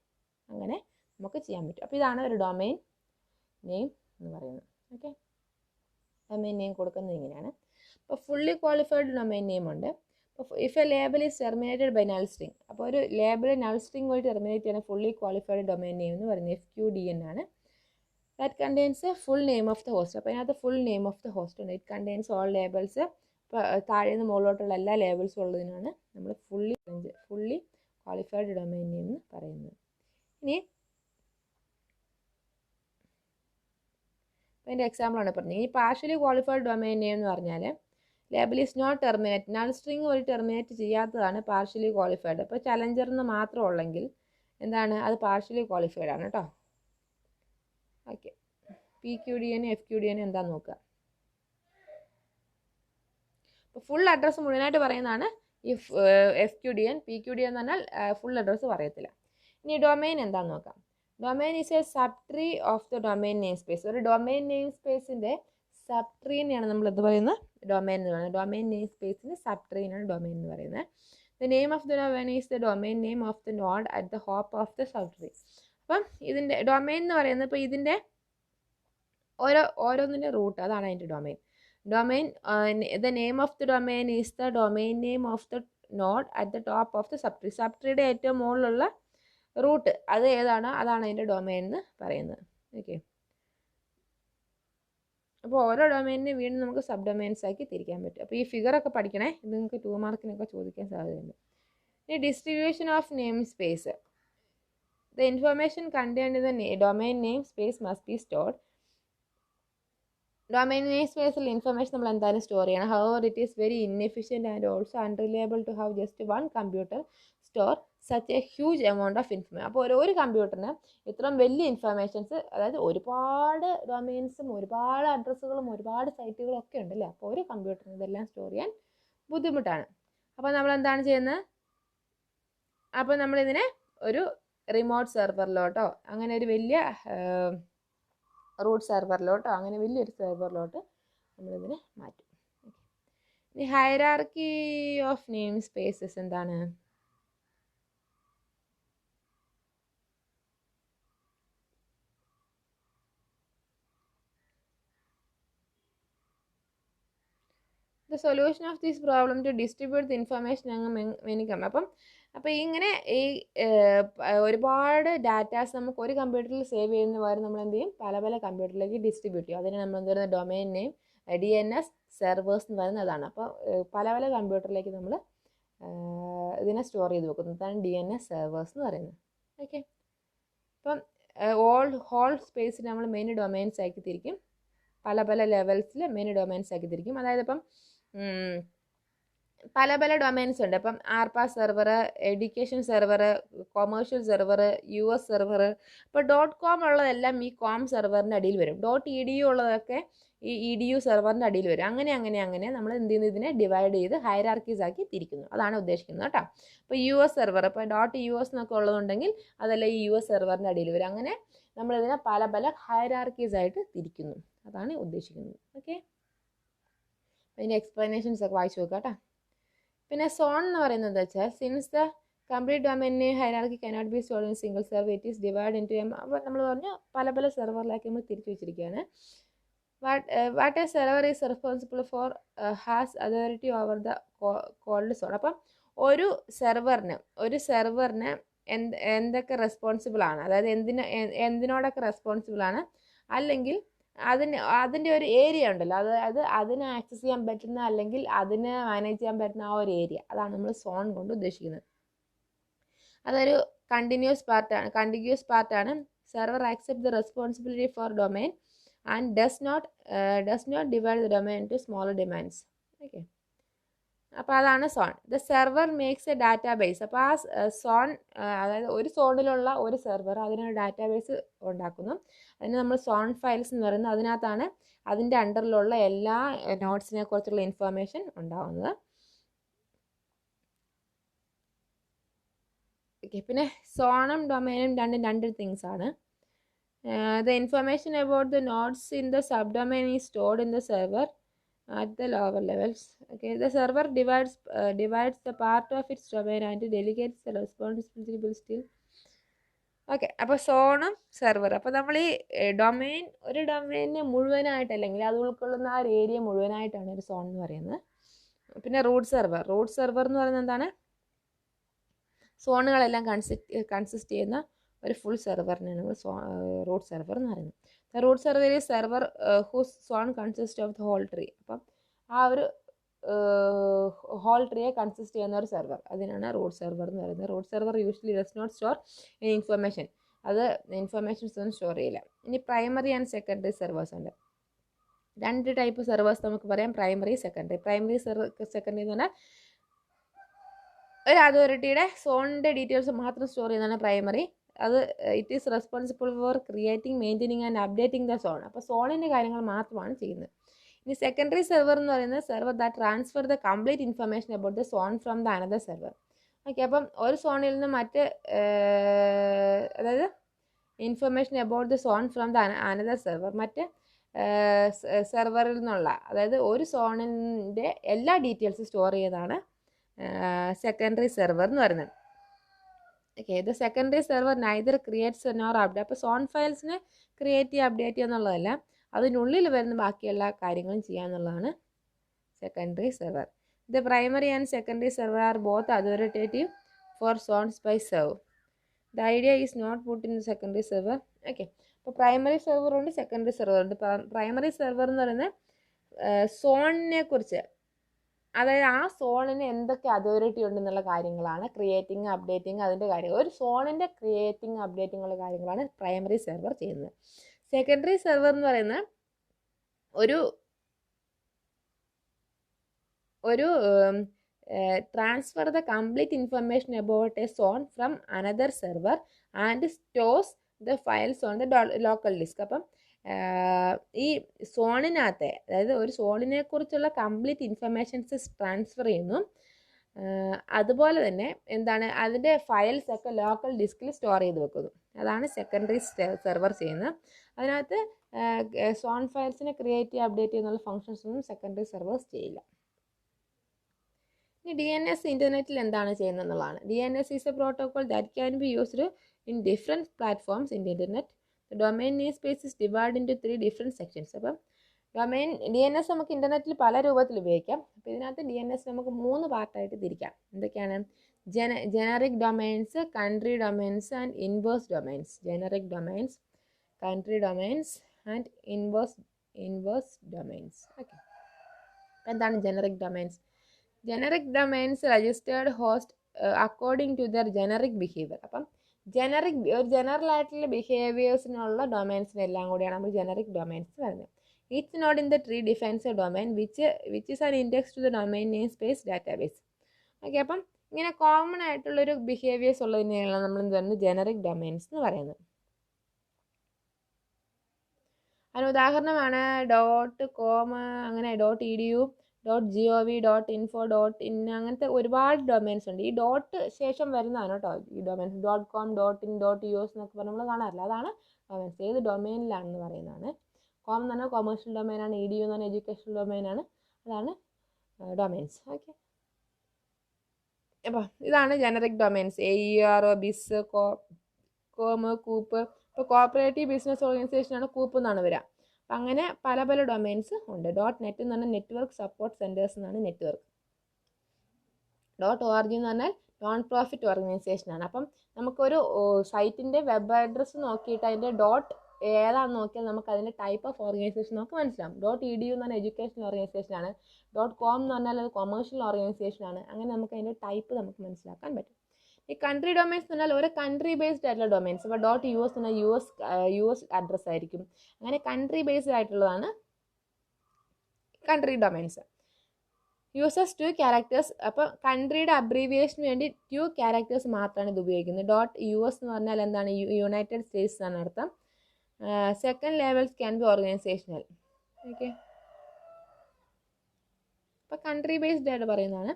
അങ്ങനെ നമുക്ക് ചെയ്യാൻ പറ്റും. അപ്പോൾ ഇതാണ് ഒരു ഡൊമൈൻ നെയിം എന്ന് പറയുന്നത്. ഓക്കെ, ഡൊമൈൻ നെയിം കൊടുക്കുന്നത് ഇങ്ങനെയാണ്. അപ്പോൾ ഫുള്ളി ക്വാളിഫൈഡ് ഡൊമൈൻ നെയിം ഉണ്ട്. അപ്പോൾ if a label is terminated by null string, അപ്പോൾ ഒരു ലേബൽ നൾ സ്ട്രിങ് വഴി ടെർമിനേറ്റ് ചെയ്യുന്ന ഫുള്ളി ക്വാളിഫൈഡ് ഡൊമൈൻ നെയിം എന്ന് പറയുന്നത് FQDN ആണ്. That contains a full name of the host. അപ്പോൾ അതിനകത്ത് full name of the host ഉണ്ട്. It contains all labels. ഇപ്പോൾ താഴേന്ന് മുകളിലോട്ടുള്ള എല്ലാ ലേബൽസും ഉള്ളതിനാണ് നമ്മൾ ഫുള്ളി ക്വാളിഫൈഡ് ഡൊമൈൻ നെയിം എന്ന് പറയുന്നത്. ഇനി അതിൻ്റെ എക്സാമ്പിളാണ് പറഞ്ഞത്. ഈ പാർഷ്യലി ക്വാളിഫൈഡ് ഡൊമൈൻ നെയിം എന്ന് പറഞ്ഞാൽ label is not terminate, null string വഴി ടെർമിനേറ്റ് ചെയ്യാത്തതാണ് പാർഷ്യലി ക്വാളിഫൈഡ്. അപ്പോൾ ചലഞ്ചറിന് മാത്രം ഉള്ളെങ്കിൽ എന്താണ്? അത് പാർഷ്യലി ക്വാളിഫൈഡ് ആണ് കേട്ടോ. ഓക്കെ, PQDN FQDN എന്താണെന്ന് നോക്കുക. അപ്പോൾ ഫുൾ അഡ്രസ്സ് മുഴുവനായിട്ട് പറയുന്നതാണ് ഈ FQDN. PQDN എന്ന് പറഞ്ഞാൽ ഫുൾ അഡ്രസ്സ് പറയത്തില്ല. ഇനി ഡൊമൈൻ എന്താണെന്ന് നോക്കാം. Domain is a sub tree of the domain name space. ഒരു ഡൊമൈൻ നെയിം സ്പേസിൻ്റെ സബ് ട്രീനെയാണ് നമ്മൾ എന്ത് പറയുന്നത്? ഡൊമൈൻ എന്ന് പറയുന്നത്. ഡൊമൈൻ നെയിം സ്പേസിൻ്റെ സബ് ട്രീനാണ് ഡൊമൈൻ എന്ന് പറയുന്നത്. The name of the domain is the domain name of the node at the hope of the sub tree. അപ്പം ഇതിൻ്റെ ഡൊമൈൻ എന്ന് പറയുന്നത് ഇപ്പോൾ ഇതിൻ്റെ ഓരോന്നിൻ്റെ റൂട്ട്, അതാണ് അതിൻ്റെ domain. The name of the domain is the domain name of the node at the top of the sub tree. Sub ട്രീയുടെ ഏറ്റവും മുകളിലുള്ള റൂട്ട് അത് ഏതാണോ അതാണ് അതിൻ്റെ ഡൊമൈൻ എന്ന് പറയുന്നത്. ഓക്കെ, അപ്പോൾ ഓരോ ഡൊമൈനിനെ വീണ്ടും നമുക്ക് സബ് ഡൊമൈൻസ് ആക്കി തിരിക്കാൻ പറ്റും. അപ്പോൾ ഈ ഫിഗറൊക്കെ പഠിക്കണേ, ഇത് നിങ്ങൾക്ക് 2 മാർക്കിനൊക്കെ ചോദിക്കാൻ സാധ്യതയുണ്ട്. ഇനി distribution of name space. The information contained in the domain name space must be stored. Domain name സ്പേസിൽ ഇൻഫർമേഷൻ നമ്മൾ എന്തായാലും സ്റ്റോർ ചെയ്യണം. However it is very inefficient and also unreliable to have just one computer store such a huge amount of information. അപ്പോൾ ഒരു കമ്പ്യൂട്ടറിന് ഇത്രയും വലിയ informations, അതായത് ഒരുപാട് ഡൊമൈൻസും ഒരുപാട് അഡ്രസ്സുകളും ഒരുപാട് സൈറ്റുകളും ഒക്കെ ഉണ്ടല്ലേ. അപ്പോൾ ഒരു കമ്പ്യൂട്ടറിന് ഇതെല്ലാം സ്റ്റോർ ചെയ്യാൻ ബുദ്ധിമുട്ടാണ്. അപ്പോൾ നമ്മൾ എന്താണ് ചെയ്യുന്നത്? അപ്പോൾ നമ്മളിതിനെ ഒരു റിമോട്ട് സെർവറിലോട്ടോ അങ്ങനെ ഒരു വലിയ റൂട്ട് സെർവറിലോട്ടോ അങ്ങനെ വലിയൊരു സെർവറിലോട്ട് നമ്മളിതിനെ മാറ്റും. ഇനി ഹൈറാർക്കി ഓഫ് നെയിം സ്പേസസ് എന്താണ്? The solution of this problem to distribute the information among many അപ്പോൾ ഇങ്ങനെ ഈ ഒരുപാട് ഡാറ്റാസ് നമുക്ക് ഒരു കമ്പ്യൂട്ടറിൽ സേവ് ചെയ്യുന്ന പകരം നമ്മൾ എന്ത് ചെയ്യും? പല പല കമ്പ്യൂട്ടറിലേക്ക് ഡിസ്ട്രിബ്യൂട്ട് ചെയ്യും. അതിന് നമ്മൾ എന്ത് പറയുന്നത്? ഡൊമൈൻ നെയിം DNS സെർവേഴ്സ് എന്ന് പറയുന്നതാണ്. അപ്പോൾ പല പല കമ്പ്യൂട്ടറിലേക്ക് നമ്മൾ ഇതിനെ സ്റ്റോർ ചെയ്ത് വെക്കുന്നതാണ് DNS സെർവേഴ്സ് എന്ന് പറയുന്നത്. ഓക്കെ, അപ്പം ഹോൾ സ്പേസിൽ നമ്മൾ മെയിൻ ഡൊമൈൻസ് ആക്കി തിരിക്കും. പല പല ലെവൽസിൽ മെയിൻ ഡൊമൈൻസ് ആക്കി തിരിക്കും. അതായത് ഇപ്പം പല പല ഡൊമൈൻസ് ഉണ്ട്. അപ്പം ARPA server, education server, commercial server, US server. ഇപ്പോൾ .com ഉള്ളതെല്ലാം ഈ കോം സെർവറിൻ്റെ അടിയിൽ വരും. .edu ഉള്ളതൊക്കെ ഈ EDU സെർവറിൻ്റെ അടിയിൽ വരും. അങ്ങനെ നമ്മൾ എന്ത് ചെയ്യുന്നു? ഇതിനെ ഡിവൈഡ് ചെയ്ത് ഹൈറാർക്കീസ് ആക്കി തിരിക്കുന്നു. അതാണ് ഉദ്ദേശിക്കുന്നത് കേട്ടോ. ഇപ്പോൾ US സെർവർ, ഇപ്പോൾ .us എന്നൊക്കെ ഉള്ളതുണ്ടെങ്കിൽ അതെല്ലാം ഈ US സെർവറിൻ്റെ അടിയിൽ വരും. അങ്ങനെ നമ്മളിതിനെ പല പല ഹൈറാർക്കീസ് ആയിട്ട് തിരിക്കുന്നു. അതാണ് ഉദ്ദേശിക്കുന്നത്. ഓക്കെ, അതിൻ്റെ എക്സ്പ്ലനേഷൻസ് ഒക്കെ വായിച്ചു നോക്കാം കേട്ടോ. പിന്നെ സോൺ എന്ന് പറയുന്നത് വെച്ചാൽ since the complete domain name hierarchy cannot be stored in single server, it is divide into അപ്പോൾ നമ്മൾ പറഞ്ഞ പല പല സെർവറിലാക്കി നമ്മൾ തിരിച്ചു വെച്ചിരിക്കുകയാണ്. What a server is responsible for has authority over the called zone. അപ്പം ഒരു സെർവറിന് എന്തൊക്കെ റെസ്പോൺസിബിൾ ആണ്, അതായത് എന്തിനോടൊക്കെ റെസ്പോൺസിബിൾ ആണ്, അല്ലെങ്കിൽ അതിൻ്റെ ഒരു ഏരിയ ഉണ്ടല്ലോ, അതായത് അതിനെ ആക്സസ് ചെയ്യാൻ പറ്റുന്ന അല്ലെങ്കിൽ അതിനെ മാനേജ് ചെയ്യാൻ പറ്റുന്ന ആ ഒരു ഏരിയ, അതാണ് നമ്മൾ സോൺ കൊണ്ട് ഉദ്ദേശിക്കുന്നത്. അതൊരു കണ്ടിന്യൂസ് പാർട്ടാണ്. Server accept the responsibility for domain and does not divide the domain into smaller domains. Okay, അപ്പോൾ അതാണ് zone. The server makes a database. അപ്പോൾ ആ സോൺ, അതായത് ഒരു സോണിലുള്ള ഒരു സെർവർ അതിനൊരു ഡാറ്റാബേസ് ഉണ്ടാക്കുന്നു. അതിന് നമ്മൾ സോൺ ഫയൽസ് എന്ന് പറയുന്നത്. അതിനകത്താണ് അതിൻ്റെ അണ്ടറിലുള്ള എല്ലാ നോട്ട്സിനെ കുറിച്ചുള്ള ഇൻഫർമേഷൻ ഉണ്ടാകുന്നത്. ഓക്കെ, പിന്നെ സോണും ഡൊമൈനും രണ്ട് തിങ്സ് ആണ്. The information about the nodes in the subdomain is stored in the server at the lower levels. Okay, the server divides the part of its domain and delegates the responsibility still. Okay, അപ്പോൾ സോണും server. അപ്പോൾ നമ്മൾ ഈ ഒരു ഡൊമൈനെ മുഴുവനായിട്ട്, അല്ലെങ്കിൽ അത് ഉൾക്കൊള്ളുന്ന ആ ഒരു ഏരിയ മുഴുവനായിട്ടാണ് ഒരു സോൺ എന്ന് പറയുന്നത്. പിന്നെ റൂട്ട് സെർവർ എന്ന് പറയുന്നത് എന്താണ്? സോണുകളെല്ലാം കൺസിസ്റ്റ് ചെയ്യുന്ന ഒരു ഫുൾ സെർവറിനാണ് നമ്മൾ റൂട്ട് സെർവർ എന്ന് പറയുന്നത്. Root server is server whose zone consist of the whole tree. അപ്പം ആ ഒരു ഹോൾ ട്രീയെ കൺസിസ്റ്റ് ചെയ്യുന്ന ഒരു സെർവർ, അതിനാണ് റൂട്ട് സെർവർ എന്ന് പറയുന്നത്. Root server usually does not store information, അത് ഇൻഫർമേഷൻസ് ഒന്നും സ്റ്റോർ ചെയ്യില്ല. ഇനി പ്രൈമറി ആൻഡ് സെക്കൻഡറി സെർവേഴ്സ് ഉണ്ട്. രണ്ട് ടൈപ്പ് സെർവേഴ്സ് നമുക്ക് പറയാം, പ്രൈമറി സെക്കൻഡറി. സെക്കൻഡറി എന്ന് പറഞ്ഞാൽ ഒരു അതോറിറ്റിയുടെ സോണിൻ്റെ ഡീറ്റെയിൽസ് മാത്രം സ്റ്റോർ ചെയ്യുന്നതാണ് പ്രൈമറി. അത് it is responsible four creating, maintaining and updating the zone. അപ്പോൾ സോണിൻ്റെ കാര്യങ്ങൾ മാത്രമാണ് ചെയ്യുന്നത്. ഇനി സെക്കൻഡറി സെർവർ എന്ന് പറയുന്നത് server that transfer the complete information about the zone from the another server. Okay, അപ്പം ഒരു സോണിൽ നിന്ന് അതായത് information about the zone from the another server, മറ്റ് സെർവറിൽ നിന്നുള്ള, അതായത് ഒരു സോണിൻ്റെ എല്ലാ ഡീറ്റെയിൽസും സ്റ്റോർ ചെയ്തതാണ് സെക്കൻഡറി സെർവർ എന്ന് പറയുന്നത്. Okay, the secondary server neither creates nor update. അപ്പോൾ സോൺ ഫയൽസിനെ ക്രിയേറ്റ് ചെയ്യുക, അപ്ഡേറ്റ് ചെയ്യുക എന്നുള്ളതല്ല, അതിനുള്ളിൽ വരുന്ന ബാക്കിയുള്ള കാര്യങ്ങളും ചെയ്യുക എന്നുള്ളതാണ് secondary server. The primary and secondary server are both authoritative for zones by serve. The idea is not put in secondary server. Okay, അപ്പോൾ പ്രൈമറി സെർവർ ഉണ്ട്, സെക്കൻഡറി സെർവർ ഉണ്ട്. പ്രൈമറി സെർവർ എന്ന് പറയുന്നത് സോണിനെ കുറിച്ച്, അതായത് ആ സോണിന് എന്തൊക്കെ അതോറിറ്റി ഉണ്ടെന്നുള്ള കാര്യങ്ങളാണ് ക്രിയേറ്റിംഗ്, അപ്ഡേറ്റിംഗ്, അതിൻ്റെ കാര്യങ്ങൾ. ഒരു സോണിൻ്റെ ക്രിയേറ്റിംഗ്, അപ്ഡേറ്റിംഗ് ഉള്ള കാര്യങ്ങളാണ് പ്രൈമറി സെർവർ ചെയ്യുന്നത്. സെക്കൻഡറി സെർവർ എന്ന് പറയുന്നത് ഒരു transfer the complete information about a zone from another server and stores the files on the local disk. അപ്പം ഈ സോണിനകത്തെ, അതായത് ഒരു സോണിനെ കുറിച്ചുള്ള കംപ്ലീറ്റ് ഇൻഫർമേഷൻസ് ട്രാൻസ്ഫർ ചെയ്യുന്നു. അതുപോലെ തന്നെ എന്താണ്, അതിൻ്റെ ഫയൽസ് ഒക്കെ ലോക്കൽ ഡിസ്കിൽ സ്റ്റോർ ചെയ്ത് വെക്കുന്നു. അതാണ് സെക്കൻഡറി സെർവർ ചെയ്യുന്നത്. അതിനകത്ത് സോൺ ഫയൽസിനെ ക്രിയേറ്റ് ചെയ്യുക, അപ്ഡേറ്റ് ചെയ്യുന്നുള്ള ഫങ്ഷൻസ് ഒന്നും സെക്കൻഡറി സെർവേഴ്സ് ചെയ്യില്ല. ഇനി DNS ഇൻ്റർനെറ്റിൽ എന്താണ് ചെയ്യുന്നത് എന്നുള്ളതാണ്. DNS is a protocol that can be used in different platforms in internet. Domain name space is divide into 3 different sections. അപ്പം DNS നമുക്ക് ഇൻ്റർനെറ്റിൽ പല രൂപത്തിൽ ഉപയോഗിക്കാം. അപ്പോൾ ഇതിനകത്ത് DNS നമുക്ക് 3 പാർട്ടായിട്ട് തിരിക്കാം. എന്തൊക്കെയാണ്? Generic domains, country domains and inverse domains. Generic domains, country domains and inverse domains. Okay, എന്താണ് generic domains? Generic domains registered host according to their generic behaviour. അപ്പം ഒരു ജനറൽ ആയിട്ടുള്ള ബിഹേവിയേഴ്സിനുള്ള ഡൊമൈൻസിനെല്ലാം കൂടിയാണ് നമ്മൾ ജനറിക് ഡൊമൈൻസ് പറയുന്നത്. Each node in the tree defines a domain which is an index to the domain name space database. Okay, അപ്പം ഇങ്ങനെ കോമൺ ആയിട്ടുള്ളൊരു ബിഹേവിയേഴ്സ് ഉള്ളതിനെയാണ് നമ്മൾ എന്ത് പറയുന്നത്? ജനറിക് ഡൊമൈൻസ് എന്ന് പറയുന്നത്. അതിന് ഉദാഹരണമാണ് .com, അങ്ങനെ .edu, .gov, .info, .in, അങ്ങനത്തെ ഒരുപാട് ഡൊമൈൻസ് ഉണ്ട്. ഈ ഡോട്ട് ശേഷം വരുന്നതാണ് കേട്ടോ ഈ ഡൊമൈൻസ്. .com, .in, .us എന്നൊക്കെ പറഞ്ഞ് നമ്മൾ കാണാറില്ല. അതാണ് ഡൊമൈൻസ്. ഏത് ഡൊമൈനിലാണെന്ന് പറയുന്നതാണ്. കോം എന്ന് പറഞ്ഞാൽ കൊമേഴ്ഷ്യൽ ഡൊമൈനാണ്, EDU എന്ന് പറഞ്ഞാൽ എഡ്യൂക്കേഷണൽ ഡൊമൈനാണ്. അതാണ് ഡൊമൈൻസ്. ഓക്കെ, അപ്പോൾ ഇതാണ് ജനറിക് ഡൊമൈൻസ്. AERO, ബിസ്, കോം, കൂപ്പ്. ഇപ്പോൾ കോപ്പറേറ്റീവ് ബിസിനസ് ഓർഗനൈസേഷനാണ് കൂപ്പ് എന്നാണ് വരിക. അപ്പം അങ്ങനെ പല പല ഡൊമൈൻസ് ഉണ്ട്. .net എന്ന് പറഞ്ഞാൽ നെറ്റ്വർക്ക് സപ്പോർട്ട് സെൻറ്റേഴ്സ് എന്നാണ് നെറ്റ്വർക്ക്. .org എന്ന് പറഞ്ഞാൽ നോൺ പ്രോഫിറ്റ് ഓർഗനൈസേഷനാണ്. അപ്പം നമുക്കൊരു സൈറ്റിൻ്റെ വെബ് അഡ്രസ്സ് നോക്കിയിട്ട് അതിൻ്റെ ഏതാണെന്ന് നോക്കിയാൽ നമുക്ക് അതിൻ്റെ ടൈപ്പ് ഓഫ് ഓർഗനൈസേഷൻ നമുക്ക് മനസ്സിലാവും. .edu എന്ന് പറഞ്ഞാൽ എഡ്യൂക്കേഷണൽ ഓർഗനൈസേഷനാണ്. .com എന്ന് പറഞ്ഞാൽ അത് കൊമേഴ്ഷ്യൽ ഓർഗനൈസേഷനാണ്. അങ്ങനെ നമുക്ക് അതിൻ്റെ ടൈപ്പ് നമുക്ക് മനസ്സിലാക്കാൻ പറ്റും. ഈ കൺട്രി ഡൊമൈൻസ് എന്ന് പറഞ്ഞാൽ ഒരു കൺട്രി ബേസ്ഡ് ആയിട്ടുള്ള ഡൊമൈൻസ്. ഇപ്പോൾ .us എന്ന് പറഞ്ഞാൽ US അഡ്രസ്സ് ആയിരിക്കും. അങ്ങനെ കൺട്രി ബേസ്ഡ് ആയിട്ടുള്ളതാണ് കൺട്രി ഡൊമൈൻസ്. Uses 2 characters. അപ്പോൾ കൺട്രിയുടെ അബ്രീവിയേഷന് വേണ്ടി 2 ക്യാരക്ടേഴ്സ് മാത്രമാണ് ഇത് ഉപയോഗിക്കുന്നത്. .us എന്ന് പറഞ്ഞാൽ എന്താണ്? യുണൈറ്റഡ് സ്റ്റേറ്റ്സ് ആണ് അർത്ഥം. Second levels can be organisational. Okay, അപ്പോൾ കൺട്രി ബേസ്ഡ് ആയിട്ട് പറയുന്നതാണ്.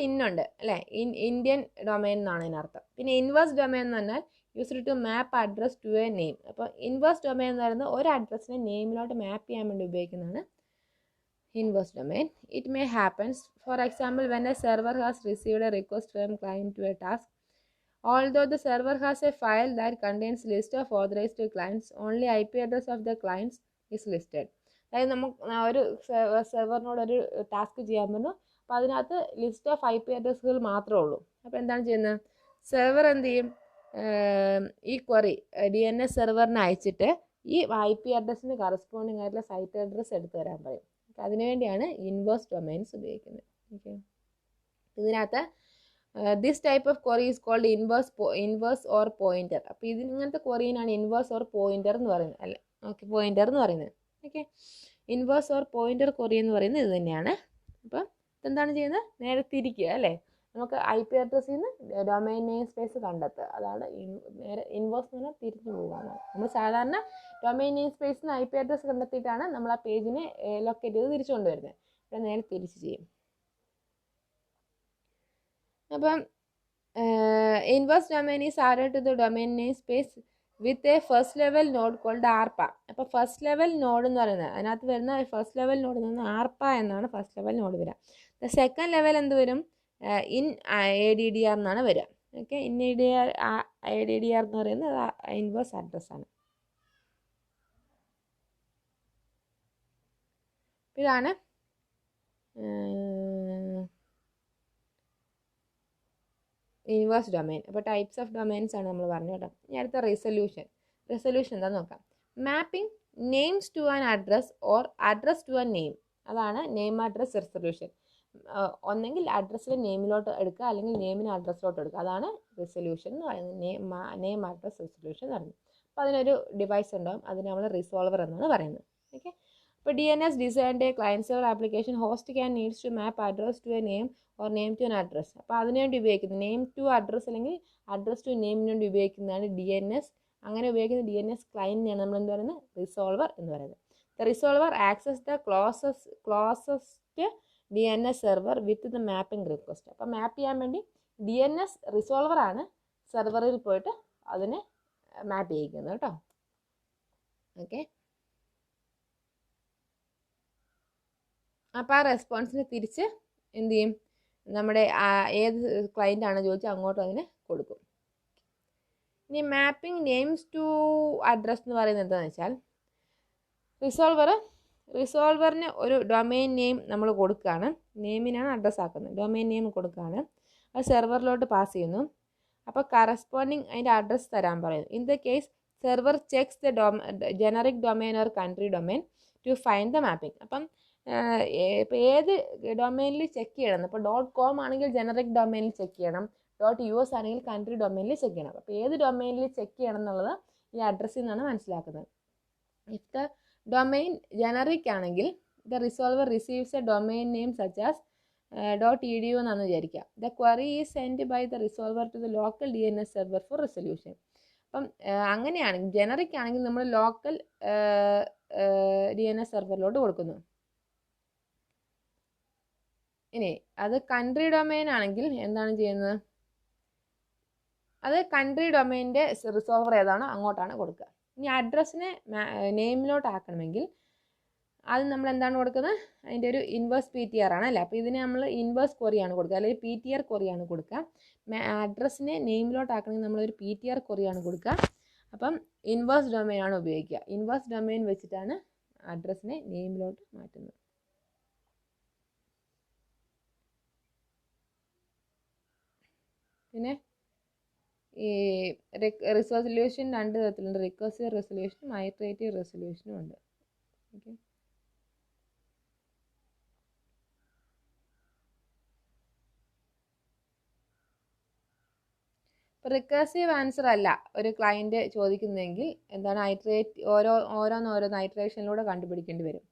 .in ഉണ്ട് അല്ലേ? ഇന്ത്യൻ ഡൊമൈൻ എന്നാണ് ഇതിനർത്ഥം. പിന്നെ ഇൻവേഴ്സ് ഡൊമൈൻ എന്ന് പറഞ്ഞാൽ used to map address to a name. അപ്പോൾ ഇൻവേഴ്സ് ഡൊമൈൻ എന്ന് പറയുന്നത് ഒരു അഡ്രസ്സിനെ നെയിമിലോട്ട് മാപ്പ് ചെയ്യാൻ വേണ്ടി ഉപയോഗിക്കുന്നതാണ് inverse domain. It may happen, for example, when a server has received a request from client to a task. Although the server has a file that contains list of authorized clients, only IP address of the clients is listed. അതായത് നമുക്ക് ഒരു സെർവറിനോട് ഒരു task ചെയ്യാൻ പറഞ്ഞു. അപ്പോൾ അതിനകത്ത് list of IP അഡ്രസ്സുകൾ മാത്രമേ ഉള്ളൂ. അപ്പോൾ എന്താണ് ചെയ്യുന്നത്? സെർവർ എന്ത് ചെയ്യും? ഈ ക്വറി DNS സെർവറിന് അയച്ചിട്ട് ഈ IP അഡ്രസ്സിന് കറസ്പോണ്ടിങ് ആയിട്ടുള്ള സൈറ്റ് അഡ്രസ്സ് എടുത്തു തരാൻ പറയും. അതിനുവേണ്ടിയാണ് ഇൻവേഴ്സ് ഡൊമൈൻസ് ഉപയോഗിക്കുന്നത്. ഓക്കെ, ഇതിനകത്ത് this type of query is called inverse or pointer. അപ്പോൾ ഇങ്ങനത്തെ ക്വറിനാണ് ഇൻവേഴ്സ് ഓർ പോയിന്റർ എന്ന് പറയുന്നത്. അല്ലേ, ഓക്കെ, പോയിന്റർ എന്ന് പറയുന്നത്. Okay, inverse or pointer query എന്ന് പറയുന്നത് ഇത് തന്നെയാണ്. അപ്പം ഇതെന്താണ് ചെയ്യുന്നത്? നേരെ തിരിക്കുക അല്ലേ? നമുക്ക് IP അഡ്രസ്സിൽ നിന്ന് ഡൊമൈൻ നെയിം സ്പേസ് കണ്ടെത്തുക. അതാണ് നേരെ ഇൻവേഴ്സ് എന്ന് പറഞ്ഞാൽ തിരിഞ്ഞു പോകുകയാണ്. നമ്മൾ സാധാരണ ഡൊമൈൻ നെയിം സ്പേസിൽ നിന്ന് IP അഡ്രസ്സ് കണ്ടെത്തിയിട്ടാണ് നമ്മൾ ആ പേജിനെ ലൊക്കേറ്റ് ചെയ്ത് തിരിച്ചു കൊണ്ടുവരുന്നത്. ഇവിടെ നേരെ തിരിച്ച് ചെയ്യും. അപ്പം inverse domain is added to the domain name space with a first level node called ARPA. അപ്പോൾ ഫസ്റ്റ് ലെവൽ നോഡ് എന്ന് പറയുന്നത് അതിനകത്ത് വരുന്ന ഫസ്റ്റ് ലെവൽ നോഡ് നിന്ന് ആർപ്പ എന്നാണ് ഫസ്റ്റ് ലെവൽ നോഡ് വരിക. ദ സെക്കൻഡ് ലെവൽ എന്ത് വരും? ഇൻ ADDR എന്നാണ് വരിക. ഓക്കെ, ഇൻ ADDR എന്ന് പറയുന്നത് ഇൻവേഴ്സ് അഡ്രസ്സാണ്. ഇതാണ് ഇൻവേഴ്സ് ഡൊമൈൻ. അപ്പോൾ ടൈപ്സ് ഓഫ് ഡൊമൈൻസ് ആണ് നമ്മൾ പറഞ്ഞു കേട്ടോ. ഇനി അടുത്ത റിസൊല്യൂഷൻ എന്താണെന്ന് നോക്കാം. Mapping names to an address or address to an name. അതാണ് നെയിം അഡ്രസ് റിസൊല്യൂഷൻ. ഒന്നെങ്കിൽ അഡ്രസ്സിലെ നെയിമിലോട്ട് എടുക്കുക, അല്ലെങ്കിൽ നെയിമിന് അഡ്രസ്സിലോട്ട് എടുക്കുക. അതാണ് റിസൊല്യൂഷൻ എന്ന് പറയുന്നത്. നെയിം അഡ്രസ് റിസൊല്യൂഷൻ എന്ന് പറയുന്നത്. അപ്പോൾ അതിനൊരു ഡിവൈസ് ഉണ്ടാകും, അതിന് നമ്മൾ റിസോൾവർ എന്നാണ് പറയുന്നത്. ഓക്കെ, ഇപ്പോൾ DNS designed client server application host can needs to map address to a name or name to an address. അപ്പോൾ അതിനുവേണ്ടി ഉപയോഗിക്കുന്നത് നെയിം ടു അഡ്രസ് അല്ലെങ്കിൽ അഡ്രസ് ടു നെയിമിന് വേണ്ടി ഉപയോഗിക്കുന്നതാണ് DNS. അങ്ങനെ ഉപയോഗിക്കുന്ന DNS ക്ലയൻറ്റിനെയാണ് നമ്മൾ എന്ത് പറയുന്നത്? റിസോൾവർ എന്ന് പറയുന്നത്. The resolver access the closest DNS server with the mapping request. അപ്പോൾ മാപ്പ് ചെയ്യാൻ വേണ്ടി DNS റിസോൾവറാണ് സെർവറിൽ പോയിട്ട് അതിനെ മാപ്പ് ചെയ്യിക്കുന്നത് കേട്ടോ. ഓക്കെ, അപ്പോൾ ആ റെസ്പോൺസിന് തിരിച്ച് എന്ത് ചെയ്യും? നമ്മുടെ ഏത് ക്ലയൻ്റ് ആണ് ചോദിച്ചാൽ അങ്ങോട്ടും അതിന് കൊടുക്കും. ഇനി മാപ്പിംഗ് നെയിംസ് ടു അഡ്രസ് എന്ന് പറയുന്നത് എന്താണെന്ന് വെച്ചാൽ റിസോൾവറിന് ഒരു ഡൊമൈൻ നെയിം നമ്മൾ കൊടുക്കുകയാണ്. നെയിമിനാണ് അഡ്രസ്സ് ആക്കുന്നത്. ഡൊമൈൻ നെയിം കൊടുക്കുകയാണ്, അത് സെർവറിലോട്ട് പാസ് ചെയ്യുന്നു. അപ്പോൾ കറസ്പോണ്ടിങ് അതിൻ്റെ അഡ്രസ്സ് തരാൻ പറയുന്നു. In the case server checks the generic domain or country domain to find the mapping. അപ്പം ഇപ്പോൾ ഏത് ഡൊമൈനിൽ ചെക്ക് ചെയ്യണം? ഇപ്പോൾ .com ആണെങ്കിൽ ജനറിക് ഡൊമൈനിൽ ചെക്ക് ചെയ്യണം, .us ആണെങ്കിൽ കൺട്രി ഡൊമൈനിൽ ചെക്ക് ചെയ്യണം. അപ്പോൾ ഏത് ഡൊമൈനിൽ ചെക്ക് ചെയ്യണം എന്നുള്ളത് ഈ അഡ്രസ്സിൽ നിന്നാണ് മനസ്സിലാക്കുന്നത്. ഇഫ് ദ ഡൊമൈൻ ജനറിക് ആണെങ്കിൽ the resolver receives a domain name such as .edu എന്നാണ് വിചാരിക്കുക. The query is send by the resolver to the local DNS server for resolution. അപ്പം അങ്ങനെയാണെങ്കിൽ ജനറിക് ആണെങ്കിൽ നമ്മൾ ലോക്കൽ DNS സെർവറിലോട്ട് കൊടുക്കുന്നു. ഇനി അത് കൺട്രി ഡൊമൈൻ ആണെങ്കിൽ എന്താണ് ചെയ്യുന്നത്? അത് കൺട്രി ഡൊമൈൻ്റെ റിസോൾവർ ഏതാണോ അങ്ങോട്ടാണ് കൊടുക്കുക. ഇനി അഡ്രസ്സിനെ നെയിമിലോട്ട് ആക്കണമെങ്കിൽ ആദ്യം നമ്മൾ എന്താണ് കൊടുക്കുന്നത്, അതിൻ്റെ ഒരു ഇൻവേഴ്സ് PTR ആണ് അല്ലേ. അപ്പോൾ ഇതിനെ നമ്മൾ ഇൻവേഴ്സ് ക്വറിയാണ് കൊടുക്കുക, അല്ലെങ്കിൽ PTR ക്വറിയാണ് കൊടുക്കുക. അഡ്രസ്സിനെ നെയിമിലോട്ട് ആക്കണമെങ്കിൽ നമ്മളൊരു PTR ക്വറിയാണ് കൊടുക്കുക. അപ്പം ഇൻവേഴ്സ് ഡൊമെയിൻ ആണ് ഉപയോഗിക്കുക. ഇൻവേഴ്സ് ഡൊമെയിൻ വെച്ചിട്ടാണ് അഡ്രസ്സിനെ നെയിമിലോട്ട് മാറ്റുന്നത്. പിന്നെ ഈ റെസൊല്യൂഷൻ 2 തരത്തിലുണ്ട്. റിക്കർസീവ് റെസൊല്യൂഷനും ഐറ്ററേറ്റീവ് റെസൊല്യൂഷനും ഉണ്ട്. ഓക്കെ, ഇപ്പോൾ റിക്കർസീവ് ആൻസർ അല്ല ഒരു ക്ലയൻറ്റ് ചോദിക്കുന്നതെങ്കിൽ എന്താണ്, ഓരോന്ന് ഐറ്ററേഷനിലൂടെ കണ്ടുപിടിക്കേണ്ടി വരും.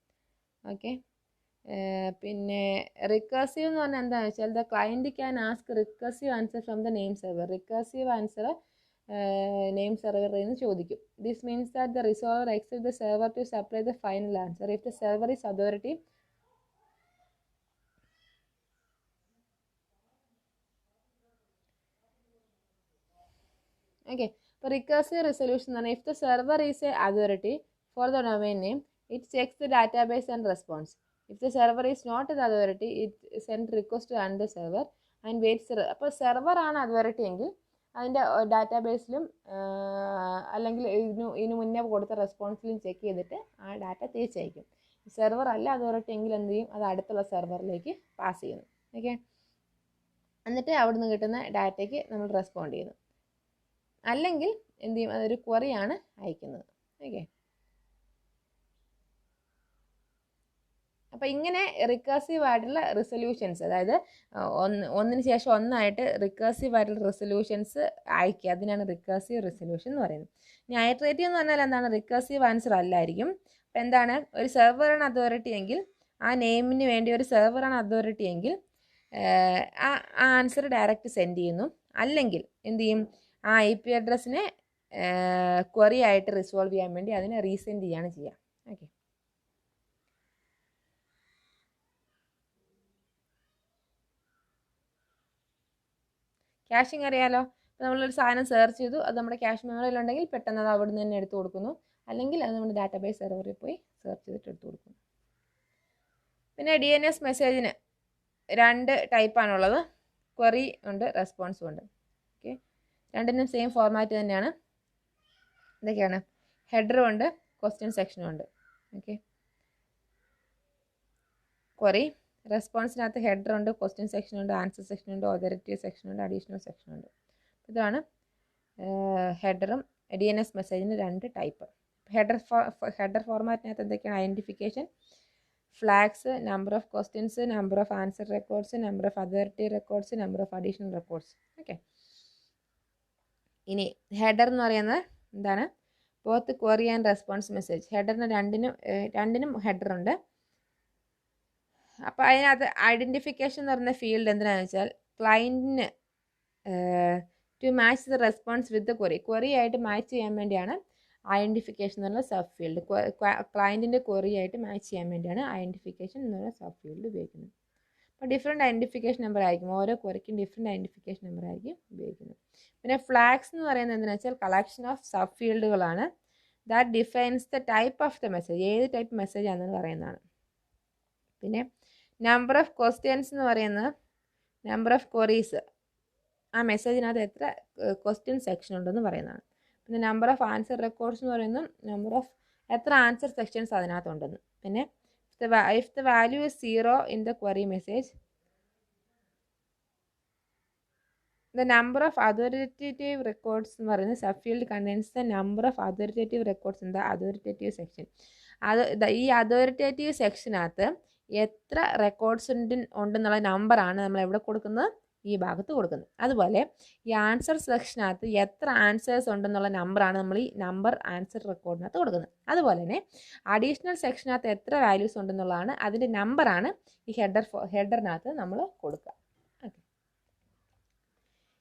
ഓക്കെ, പിന്നെ റിക്കർസീവ് എന്ന് പറഞ്ഞാൽ എന്താണെന്ന് വെച്ചാൽ the client can ask recursive answer from the name server. Recursive answer name സെർവറിൽ നിന്ന് ചോദിക്കും. This means that the resolver except the server to supply the final answer if the server is authority. Okay, ഇപ്പോൾ recursive resolution എന്ന് പറഞ്ഞാൽ if the server is a authority for the domain name it checks the database and response. If the server is not the authority it send request and the server and weights. അപ്പോൾ server ആണ് authority എങ്കിൽ അതിൻ്റെ ഡാറ്റാബേസിലും അല്ലെങ്കിൽ ഇതിനു മുന്നേ കൊടുത്ത റെസ്പോൺസിലും check ചെയ്തിട്ട് ആ ഡാറ്റ തിരിച്ചയക്കും. സെർവർ അല്ല അതോറിറ്റി എങ്കിൽ എന്ത് ചെയ്യും, അത് അടുത്തുള്ള സെർവറിലേക്ക് പാസ് ചെയ്യുന്നു. ഓക്കെ, എന്നിട്ട് അവിടുന്ന് കിട്ടുന്ന ഡാറ്റയ്ക്ക് നമ്മൾ റെസ്പോണ്ട് ചെയ്യുന്നു. അല്ലെങ്കിൽ എന്ത് ചെയ്യും, അതൊരു ക്വറിയാണ് അയക്കുന്നത്. ഓക്കെ, അപ്പോൾ ഇങ്ങനെ റിക്കർസീവ് ആയിട്ടുള്ള റെസൊല്യൂഷൻസ്, അതായത് ഒന്നിന് ശേഷം ഒന്നായിട്ട് റിക്കർസീവ് ആയിട്ടുള്ള റെസൊല്യൂഷൻസ് അയക്കുക, അതിനാണ് റിക്കർസീവ് റെസൊല്യൂഷൻ എന്ന് പറയുന്നത്. ഇനി ഐറ്ററേറ്റീവ് എന്ന് പറഞ്ഞാൽ എന്താണ്, റിക്കർസീവ് ആൻസർ അല്ലായിരിക്കും. അപ്പം എന്താണ്, ഒരു സെർവറാണ് അതോറിറ്റി എങ്കിൽ ആ നെയിമിന് വേണ്ടി ഒരു സെർവറാണ് അതോറിറ്റി എങ്കിൽ ആ ആൻസർ ഡയറക്റ്റ് സെൻഡ് ചെയ്യുന്നു. അല്ലെങ്കിൽ എന്ത് ചെയ്യും, ആ IP അഡ്രസ്സിനെ ക്വറി ആയിട്ട് റിസോൾവ് ചെയ്യാൻ വേണ്ടി അതിനെ റീസെൻഡ് ചെയ്യാണ് ചെയ്യുക. ഓക്കെ, ക്യാഷിങ് അറിയാലോ. ഇപ്പോൾ നമ്മളൊരു സാധനം സെർച്ച് ചെയ്തു, അത് നമ്മുടെ ക്യാഷ് മെമ്മറിയിലുണ്ടെങ്കിൽ പെട്ടെന്ന് അത് അവിടെ നിന്ന് തന്നെ എടുത്തു കൊടുക്കുന്നു, അല്ലെങ്കിൽ അത് നമ്മുടെ ഡാറ്റാബേസ് സെർവറിൽ പോയി സെർച്ച് ചെയ്തിട്ട് എടുത്തു കൊടുക്കുന്നു. പിന്നെ DNS മെസ്സേജിന് 2 ടൈപ്പാണുള്ളത്, ക്വറി ഉണ്ട്, റെസ്പോൺസും ഉണ്ട്. ഓക്കെ, രണ്ടിനും സെയിം ഫോർമാറ്റ് തന്നെയാണ്. ഇതൊക്കെയാണ്, ഹെഡറും ഉണ്ട്, ക്വസ്റ്റ്യൻ സെക്ഷനും ഉണ്ട്. ഓക്കെ, ക്വറി റെസ്പോൺസിനകത്ത് ഹെഡർ ഉണ്ട്, ക്വസ്റ്റ്യൻ സെക്ഷൻ ഉണ്ട്, ആൻസർ സെക്ഷൻ ഉണ്ട്, ഓതറിറ്റീവ് സെക്ഷൻ ഉണ്ട്, അഡീഷണൽ സെക്ഷൻ ഉണ്ട്. ഇതാണ് ഹെഡറും DNS മെസ്സേജിന് 2 ടൈപ്പ്. ഹെഡർ ഫോർമാറ്റിനകത്ത് എന്തൊക്കെയാണ്, identification, flags, number of questions, number of answer records, number of authority records, number of additional records. Okay, ഇനി ഹെഡർ എന്ന് പറയുന്നത് എന്താണ്, both query and response message. ഹെഡറിന് രണ്ടിനും ഹെഡറുണ്ട്. അപ്പോൾ അതിനകത്ത് ഐഡൻറ്റിഫിക്കേഷൻ എന്ന് പറയുന്ന ഫീൽഡ് എന്തിനാണെന്ന് വെച്ചാൽ ക്ലയൻറ്റിന് to match the response with the query ആയിട്ട് മാച്ച് ചെയ്യാൻ വേണ്ടിയാണ് ഐഡൻറ്റിഫിക്കേഷൻ എന്ന് പറഞ്ഞ സബ് ഫീൽഡ്. ക്ലയൻറ്റിൻ്റെ ക്വറി ആയിട്ട് മാച്ച് ചെയ്യാൻ വേണ്ടിയാണ് ഐഡൻറ്റിഫിക്കേഷൻ എന്ന് പറയുന്ന സബ് ഫീൽഡ് ഉപയോഗിക്കുന്നത്. അപ്പോൾ ഡിഫറെൻറ്റ് ഐഡൻറ്റിഫിക്കേഷൻ നമ്പർ ആയിരിക്കും, ഓരോ ക്വറിക്കും ഡിഫറെൻറ്റ് ഐഡൻറ്റിഫിക്കേഷൻ നമ്പർ ആയിരിക്കും ഉപയോഗിക്കുന്നത്. പിന്നെ ഫ്ലാഗ്സ് എന്ന് പറയുന്നത് എന്താണെന്ന് വെച്ചാൽ കളക്ഷൻ ഓഫ് സബ് ഫീൽഡുകളാണ്. That defines the type of the message, ഏത് ടൈപ്പ് മെസ്സേജ് ആണെന്ന് പറയുന്നതാണ്. പിന്നെ നമ്പർ ഓഫ് ക്വസ്റ്റ്യൻസ് എന്ന് പറയുന്നത് നമ്പർ ഓഫ് ക്വറീസ്, ആ മെസ്സേജിനകത്ത് എത്ര ക്വസ്റ്റ്യൻ സെക്ഷൻ ഉണ്ടെന്ന് പറയുന്നതാണ്. പിന്നെ നമ്പർ ഓഫ് ആൻസർ റെക്കോർഡ്സ് എന്ന് പറയുന്നത് നമ്പർ ഓഫ് എത്ര ആൻസർ സെക്ഷൻസ് അതിനകത്തുണ്ടെന്ന്. പിന്നെ if the value is 0 in the query message, the number of authoritative records എന്ന് പറയുന്നത് subfield contains the number of authoritative records in the authoritative section. ഈ authoritative സെക്ഷനകത്ത് എത്ര records ഉണ്ടെന്നുള്ള നമ്പറാണ് നമ്മൾ എവിടെ കൊടുക്കുന്നത്, ഈ ഭാഗത്ത് കൊടുക്കുന്നത്. അതുപോലെ ഈ ആൻസർ സെക്ഷനകത്ത് എത്ര ആൻസേഴ്സ് ഉണ്ടെന്നുള്ള നമ്പറാണ് നമ്മൾ ഈ നമ്പർ ആൻസർ റെക്കോർഡിനകത്ത് കൊടുക്കുന്നത്. അതുപോലെ തന്നെ അഡീഷണൽ സെക്ഷനകത്ത് എത്ര വാല്യൂസ് ഉണ്ടെന്നുള്ളതാണ് അതിൻ്റെ നമ്പറാണ് ഈ ഹെഡറിനകത്ത് നമ്മൾ കൊടുക്കുക. ഓക്കെ,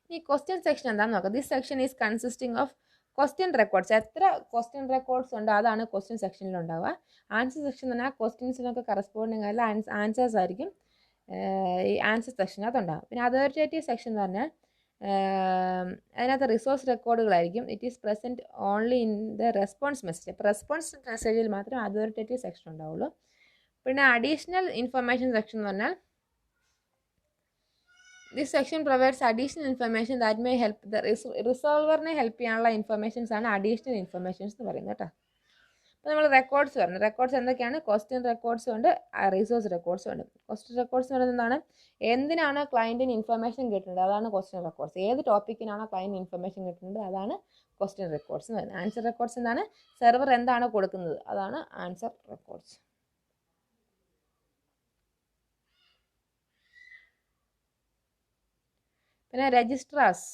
ഈ ക്വസ്റ്റ്യൻ സെക്ഷൻ എന്താണെന്ന് നോക്കാം. This section is consisting of question records, എത്ര ക്വസ്റ്റ്യൻ റെക്കോർഡ്സ് ഉണ്ട് അതാണ് ക്വസ്റ്റ്യൻ സെക്ഷനിൽ ഉണ്ടാവുക. ആൻസർ സെക്ഷൻ എന്ന് പറഞ്ഞാൽ ക്വസ്റ്റ്യൻസിനൊക്കെ കറസ്പോണ്ടിങ് ആയിട്ടുള്ള ആൻസേഴ്സ് ആയിരിക്കും ഈ ആൻസർ സെക്ഷനകത്ത് ഉണ്ടാകും. പിന്നെ അതോറിറ്റേറ്റീവ് സെക്ഷൻ എന്ന് പറഞ്ഞാൽ അതിനകത്ത് റിസോഴ്സ് റെക്കോർഡുകളായിരിക്കും. It is present only in the response message. അപ്പോൾ റെസ്പോൺസ് മെസ്സേജിൽ മാത്രമേ അതോറിറ്റേറ്റീവ് സെക്ഷൻ ഉണ്ടാവുള്ളൂ. പിന്നെ അഡീഷണൽ ഇൻഫർമേഷൻ സെക്ഷൻ എന്ന് പറഞ്ഞാൽ this section provides additional information that may help the റിസോൾവറിനെ ഹെൽപ്പ് ചെയ്യാനുള്ള ഇൻഫർമേഷൻസ് ആണ് അഡീഷണൽ ഇൻഫർമേഷൻസ് എന്ന് പറയുന്നത് കേട്ടോ. അപ്പോൾ നമ്മൾ റെക്കോർഡ്സ് പറഞ്ഞു. റെക്കോർഡ്സ് എന്തൊക്കെയാണ്? ക്വസ്റ്റ്യൻ റെക്കോർഡ്സും ഉണ്ട്, റിസോഴ്സ് റെക്കോർഡ്സും ഉണ്ട്. ക്വസ്റ്റ്യൻ റെക്കോർഡ്സ് എന്ന് പറയുന്നത് എന്താണ്? എന്തിനാണോ ക്ലയൻറ്റിന് ഇൻഫർമേഷൻ കിട്ടുന്നത് അതാണ് ക്വസ്റ്റ്യൻ റെക്കോർഡ്സ്. ഏത് ടോപ്പിക്കിനാണോ ക്ലയൻറ്റ് ഇൻഫർമേഷൻ കിട്ടുന്നത് അതാണ് ക്വസ്റ്റ്യൻ റെക്കോർഡ്സ് എന്ന് പറയുന്നത്. ആൻസർ റെക്കോർഡ്സ് എന്താണ്? സെർവർ എന്താണോ കൊടുക്കുന്നത് അതാണ് ആൻസർ റെക്കോർഡ്സ്. പിന്നെ രജിസ്ട്രാർസ്.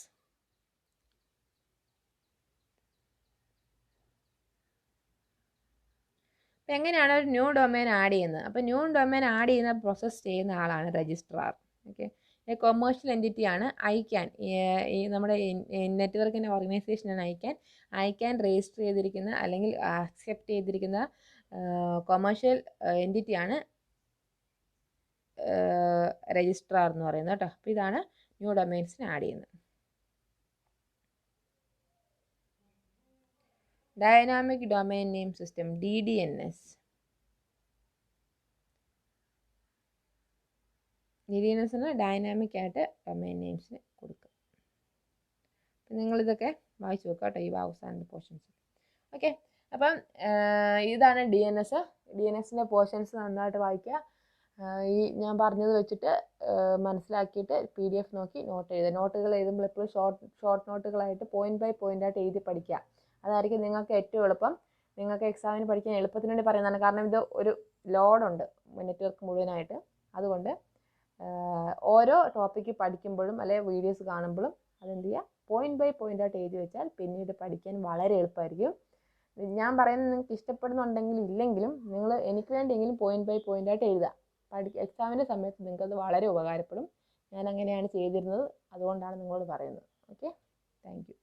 അപ്പം എങ്ങനെയാണ് ഒരു ന്യൂ ഡൊമൈൻ ആഡ് ചെയ്യുന്നത്? അപ്പോൾ ന്യൂ ഡൊമൈൻ ആഡ് ചെയ്യുന്ന പ്രോസസ്സ് ചെയ്യുന്ന ആളാണ് രജിസ്ട്രാർ. ഓക്കെ, കൊമേഴ്ഷ്യൽ എൻറ്റിറ്റി ആണ് ഐക്യാൻ. ഈ നമ്മുടെ നെറ്റ്വർക്കിൻ്റെ ഓർഗനൈസേഷനാണ് ഐക്യാൻ. ഐക്യാൻ രജിസ്റ്റർ ചെയ്തിരിക്കുന്ന അല്ലെങ്കിൽ അക്സെപ്റ്റ് ചെയ്തിരിക്കുന്ന കൊമേഴ്ഷ്യൽ എൻറ്റിറ്റിയാണ് രജിസ്ട്രാർ എന്ന് പറയുന്നത് കേട്ടോ. അപ്പോൾ ഇതാണ് ന്യൂ ഡൊമൈൻസിന് ആഡ് ചെയ്യുന്നത്. Dynamic domain name system DDNS. DDNSന് ഡൈനാമിക് ആയിട്ട് ഡൊമൈൻ നെയിംസിന് കൊടുക്കുക. അപ്പം നിങ്ങളിതൊക്കെ വായിച്ചു നോക്കുക കേട്ടോ, ഈ അവസാന പോർഷൻസ്. ഓക്കെ, അപ്പം ഇതാണ് DNSൻ്റെ പോർഷൻസ് നന്നായിട്ട് വായിക്കുക. ഈ ഞാൻ പറഞ്ഞത് വെച്ചിട്ട് മനസ്സിലാക്കിയിട്ട് PDF നോക്കി നോട്ട് എഴുതുക. നോട്ടുകൾ എഴുതുമ്പോൾ എപ്പോഴും ഷോർട്ട് നോട്ടുകളായിട്ട് പോയിന്റ് ബൈ പോയിന്റ് ആയിട്ട് എഴുതി പഠിക്കുക. അതായിരിക്കും നിങ്ങൾക്ക് ഏറ്റവും എളുപ്പം. നിങ്ങൾക്ക് എക്സാമിന് പഠിക്കാൻ എളുപ്പത്തിന് വേണ്ടി പറയുന്നതാണ്. കാരണം ഇത് ഒരു ലോഡുണ്ട് നെറ്റ്വർക്ക് മുഴുവനായിട്ട്. അതുകൊണ്ട് ഓരോ ടോപ്പിക്ക് പഠിക്കുമ്പോഴും അല്ലെങ്കിൽ വീഡിയോസ് കാണുമ്പോഴും അതെന്ത് ചെയ്യുക, പോയിന്റ് ബൈ പോയിന്റ് ആയിട്ട് എഴുതി വെച്ചാൽ പിന്നീട് പഠിക്കാൻ വളരെ എളുപ്പമായിരിക്കും. ഞാൻ പറയുന്നത് നിങ്ങൾക്ക് ഇഷ്ടപ്പെടുന്നുണ്ടെങ്കിലും ഇല്ലെങ്കിലും നിങ്ങൾ എനിക്ക് വേണ്ടിയെങ്കിലും പോയിന്റ് ബൈ പോയിന്റ് ആയിട്ട് എഴുതുക. എക്സാമിൻ്റെ സമയത്ത് നിങ്ങൾക്കത് വളരെ ഉപകാരപ്പെടും. ഞാൻ അങ്ങനെയാണ് ചെയ്തിരുന്നത്, അതുകൊണ്ടാണ് നിങ്ങളോട് പറയുന്നത്. Okay, thank you.